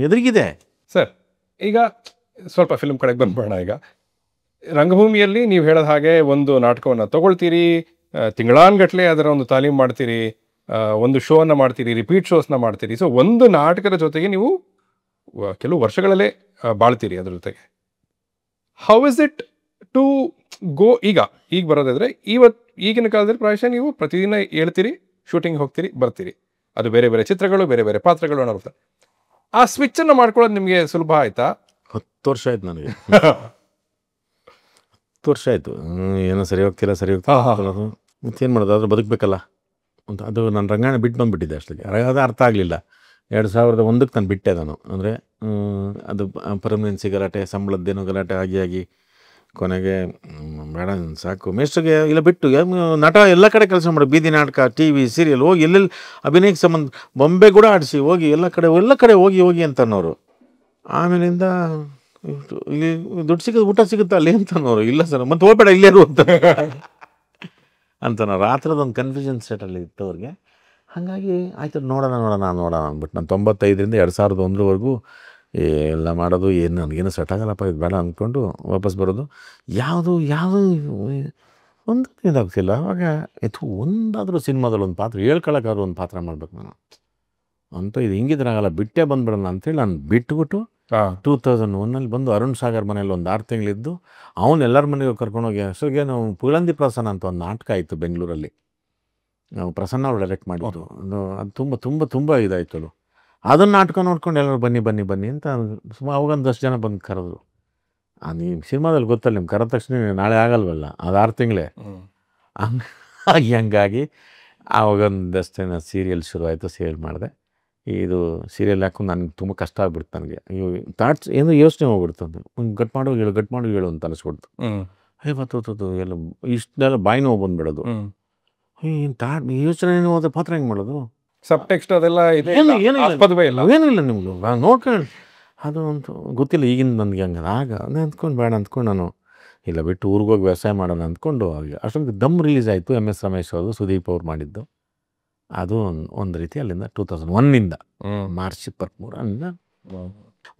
Speaker 2: ಎದುರಿಗಿದೆ
Speaker 1: ಸರ್. ಈಗ ಸ್ವಲ್ಪ ಫಿಲ್ಮ್ ಕಡೆಗೆ ಬಂದ್ಬೋಣ. ಈಗ ರಂಗಭೂಮಿಯಲ್ಲಿ ನೀವು ಹೇಳೋದು ಹಾಗೆ ಒಂದು ನಾಟಕವನ್ನು ತಗೊಳ್ತೀರಿ, ತಿಂಗಳಾನ್ಗಟ್ಲೆ ಅದರ ಒಂದು ತಾಲೀಮ್ ಮಾಡ್ತೀರಿ, ಒಂದು ಶೋನ ಮಾಡ್ತೀರಿ, ರಿಪೀಟ್ ಶೋಸ್ನ ಮಾಡ್ತೀರಿ. ಸೊ ಒಂದು ನಾಟಕದ ಜೊತೆಗೆ ನೀವು ಕೆಲವು ವರ್ಷಗಳಲ್ಲೇ ಬಾಳ್ತೀರಿ ಅದ್ರ ಜೊತೆಗೆ. How is it to go? ಈಗ ಬರೋದಾದ್ರೆ ಈಗಿನ ಕಾಲದಲ್ಲಿ ಪ್ರಾಯಶಃ ನೀವು ಪ್ರತಿದಿನ ಹೇಳ್ತೀರಿ, ಶೂಟಿಂಗ್ ಹೋಗ್ತೀರಿ, ಬರ್ತೀರಿ. ಅದು ಬೇರೆ ಬೇರೆ ಚಿತ್ರಗಳು, ಬೇರೆ ಬೇರೆ ಪಾತ್ರಗಳು ಅನ್ನೋದು. ಆ ಸ್ವಿಚ್ಚನ್ನು ಮಾಡ್ಕೊಳ್ಳೋದು ನಿಮಗೆ ಸುಲಭ ಆಯ್ತಾ?
Speaker 2: 10 ವರ್ಷ ಆಯ್ತು ನನಗೆ. 10 ವರ್ಷ ಆಯಿತು. ಏನೋ ಸರಿ ಹೋಗ್ತಿಲ್ಲ. ಮತ್ತೇನು ಮಾಡೋದು? ಅದ್ರ ಬದುಕಬೇಕಲ್ಲ ಅಂತ. ಅದು ನಾನು ರಂಗಾಯಣ ಬಿಟ್ಟು ಬಂದುಬಿಟ್ಟಿದ್ದೆ ಅಷ್ಟಕ್ಕೆ. ಅದು ಅರ್ಥ ಆಗಲಿಲ್ಲ. 2001ಕ್ಕೆ ನಾನು ಬಿಟ್ಟೆ. ನಾನು ಅಂದರೆ ಅದು ಪರ್ಮನೆನ್ಸಿ ಗಲಾಟೆ, ಸಂಬಳದ್ದೇನೋ ಗಲಾಟೆ ಆಗಿ ಕೊನೆಗೆ ಬೇಡ ಸಾಕು ಮೇಷ್ಟ್ರಿಗೆ ಇಲ್ಲ ಬಿಟ್ಟು ನಟ ಎಲ್ಲ ಕಡೆ ಕೆಲಸ ಮಾಡಿ, ಬೀದಿ ನಾಟಕ, TV, ಸೀರಿಯಲ್ ಹೋಗಿ ಎಲ್ಲೆಲ್ಲಿ ಅಭಿನಯಕ್ಕೆ ಸಂಬಂಧ ಬೊಂಬೆ ಕೂಡ ಆಡಿಸಿ ಹೋಗಿ ಎಲ್ಲ ಕಡೆ ಹೋಗಿ ಅಂತನೋರು. ಆಮೇಲಿಂದ ಇಲ್ಲಿ ದುಡ್ಡು ಸಿಗೋದು, ಊಟ ಸಿಗುತ್ತಾ ಅಲ್ಲಿ ಅಂತನೋರು. ಇಲ್ಲ ಸರ್, ಮತ್ತೆ ಹೋಗ್ಬೇಡ ಇಲ್ಲೇರು ಅಂತನೋರು. ಆ ಥರದೊಂದು ಕನ್ಫ್ಯೂಷನ್ ಸ್ಟೇಟಲ್ಲಿ ಇತ್ತು ಅವ್ರಿಗೆ. ಹಾಗಾಗಿ ಆಯ್ತು ನೋಡೋಣ ಅಂದ್ಬಿಟ್ಟು ನಾನು 95ರಿಂದ 2001ವರೆಗೂ ಎಲ್ಲ ಮಾಡೋದು. ನನಗೇನು ಸೆಟ್ ಆಗಲ್ಲಪ್ಪ, ಇದು ಬೇಡ ಅಂದ್ಕೊಂಡು ವಾಪಸ್ ಬರೋದು. ಯಾವುದು ಒಂದು ಇದಾಗ್ತಿಲ್ಲ. ಅವಾಗ ಒಂದಾದರೂ ಸಿನಿಮಾದಲ್ಲಿ ಒಂದು ಪಾತ್ರ ಹೇಳ್ಕೊಳಕ್ಕಾದ್ರೂ ಒಂದು ಪಾತ್ರ ಮಾಡ್ಬೇಕು ನಾನು ಅಂತ. ಇದು ಹಿಂಗಿದ್ರಾಗಲ್ಲ, ಬಿಟ್ಟೇ ಬಂದ್ಬಿಡೋಣ ಅಂತೇಳಿ ನಾನು ಬಿಟ್ಬಿಟ್ಟು 2001ನಲ್ಲಿ ಬಂದು ಅರುಣ್ ಸಾಗರ್ ಮನೇಲಿ ಒಂದು 6 ತಿಂಗಳಿದ್ದು, ಅವನು ಎಲ್ಲರ ಮನೆಗೂ ಕರ್ಕೊಂಡೋಗಿ ಅಷ್ಟೊಗೆ ನಾವು ಪುಳಂದಿ ಪ್ರಸನ್ನ ಅಂತ ಒಂದು ನಾಟಕ ಆಯಿತು ಬೆಂಗಳೂರಲ್ಲಿ. ನಾವು ಪ್ರಸನ್ನ ಅವರು ಡೈರೆಕ್ಟ್ ಮಾಡಿದ್ದು. ಅದು ತುಂಬ ತುಂಬ ತುಂಬ ಇದಾಯಿತು. ಅದನ್ನು ನಾಟಕ ನೋಡ್ಕೊಂಡು ಎಲ್ಲರೂ ಬನ್ನಿ ಅಂತ ಅವಾಗ 10 ಜನ ಬಂದು ಕರೆದ್ರು. ನೀವು ಸಿನಿಮಾದಲ್ಲಿ ಗೊತ್ತಲ್ಲ, ನಿಮ್ಗೆ ಕರೆದ ತಕ್ಷಣ ನಾಳೆ ಆಗಲ್ವಲ್ಲ, ಅದು 6 ತಿಂಗಳೇ. ಹಂಗಾಗಿ ಆವಾಗ 10 ಜನ ಸೀರಿಯಲ್ ಶುರುವಾಯಿತು. ಸೀರಿಯಲ್ ಮಾಡಿದೆ. ಇದು ಸೀರಿಯಲ್ ಹಾಕೊಂಡು ನನಗೆ ತುಂಬ ಕಷ್ಟ ಆಗ್ಬಿಡ್ತು. ನನಗೆ ಥಾಟ್ಸ್ ಏನೋ ಯೋಚನೆ ಹೋಗ್ಬಿಡ್ತು. ಗಟ್ ಮಾಡೋ ಹೇಳು ಅಂತ ಅನಿಸ್ಬಿಡ್ತು. ಇವತ್ತು ಎಲ್ಲ ಇಷ್ಟೆಲ್ಲ ಬಾಯಿ ನೋವು ಬಂದುಬಿಡೋದು. ಯೋಚನೆ ಹೋದ ಪಾತ್ರ ಹೆಂಗೆ ಮಾಡೋದು?
Speaker 1: ಸಬ್ ಟೆಕ್ಸ್ಟ್ ಅದೆಲ್ಲ
Speaker 2: ಏನಿಲ್ಲ ನಿಮ್ಗೆ ನೋಡ್ಕೊಂಡು ಅದು ಅಂತ ಗೊತ್ತಿಲ್ಲ ಈಗಿನ ನನಗೆ. ಹಂಗೆ ಆಗ ಅಂದ್ಕೊಂಡು ಬೇಡ ಅಂದ್ಕೊಂಡು ನಾನು ಇಲ್ಲ ಬಿಟ್ಟು ಊರಿಗೆ ಹೋಗಿ ವ್ಯವಸಾಯ ಮಾಡೋಣ ಅಂದ್ಕೊಂಡು ಅಷ್ಟೊಂದು ದಮ್ ರಿಲೀಸ್ ಆಯಿತು. MS ರಮೇಶ್ ಅವರು, ಸುದೀಪ್ ಅವ್ರು ಮಾಡಿದ್ದು. ಅದು ಒಂದು ರೀತಿ ಅಲ್ಲಿಂದ 2001ನಿಂದ ಮಾರ್ಚ್ 23ರಿಂದ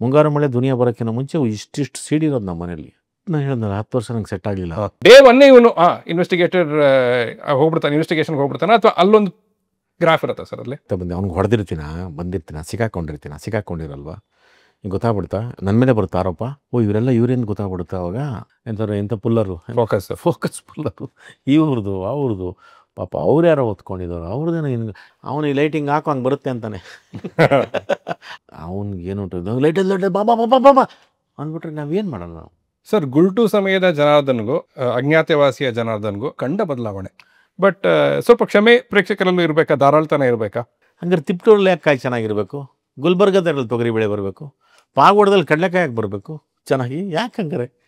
Speaker 2: ಮುಂಗಾರು ಮಳೆ ದುನಿಯಾ ಬರೋಕ್ಕಿಂತ ಮುಂಚೆ ಇಷ್ಟಿಷ್ಟು CD ಇರೋದು ನಮ್ಮ ಮನೇಲಿ. ನಾನು ಹೇಳಿದ್ನಲ್ಲ 10 ವರ್ಷ ನಂಗೆ ಸೆಟ್ ಆಗಲಿಲ್ಲ.
Speaker 1: ಡೇ ಒನ್ನೇ ಇವನು ಇನ್ವೆಸ್ಟಿಗೇಷನ್ಗೆ ಹೋಗ್ಬಿಡ್ತಾನೆ ಅಥವಾ ಅಲ್ಲೊಂದು ಗ್ರಾಫ್ ಇರುತ್ತೆ ಸರ್ ಅಲ್ಲಿ
Speaker 2: ಬಂದೆ. ಅವ್ನಿಗೆ ಬಂದಿರ್ತೀನ, ಸಿಕ್ಕಾಕೊಂಡಿರಲ್ವ, ಈಗ ಗೊತ್ತಾಗ್ಬಿಡ್ತಾ, ನನ್ನ ಮೇಲೆ ಬರುತ್ತೆ ಆರೋಪ. ಇವರೇನು ಗೊತ್ತಾಗ್ಬಿಡುತ್ತೆ ಅವಾಗ. ಎಂಥ ಪುಲ್ಲರು, ಫೋಕಸ್ ಪುಲ್ಲರು, ಅವ್ರದ್ದು ಪಾಪ ಅವ್ರು ಯಾರೋ ಓದ್ಕೊಂಡಿದ್ದವ್ರು, ಅವ್ರದ್ದೇನೋ ಅವನು ಈ ಲೈಟಿಂಗ್ ಹಾಕೋ ಹಂಗೆ ಬರುತ್ತೆ ಅಂತಾನೆ. ಅವ್ನಿಗೆ ಏನು ಲೈಟಲ್ಲಿ ಬಾಬಾ ಅಂದ್ಬಿಟ್ರೆ ನಾವೇನು ಮಾಡೋಣ ನಾವು?
Speaker 1: ಸರ್, ಗುಲ್ಟು ಸಮಯದ ಜನಾರ್ದನ್ಗೂ ಅಜ್ಞಾತವಾಸಿಯ ಜನಾರ್ದನ್ಗೂ ಕಂಡ ಬದಲಾವಣೆ. ಬಟ್ ಸ್ವಲ್ಪ ಕ್ಷಮೆ ಪ್ರೇಕ್ಷಕರಲ್ಲೂ ಇರಬೇಕಾ, ಧಾರಾಳ್ತನ ಇರಬೇಕಾ?
Speaker 2: ಹಂಗಾರೆ ತಿಪ್ಟೂರಲ್ಲಿ ಯಾಕೆ ಕಾಯಿ ಚೆನ್ನಾಗಿರಬೇಕು? ಗುಲ್ಬರ್ಗದಲ್ಲಿ ತೊಗರಿ ಬೆಳೆ ಬರಬೇಕು? ಪಾಗೋಡದಲ್ಲಿ ಕಡಲೆಕಾಯಿ ಯಾಕೆ ಬರಬೇಕು ಚೆನ್ನಾಗಿ? ಯಾಕೆ ಹಂಗಾರೆ?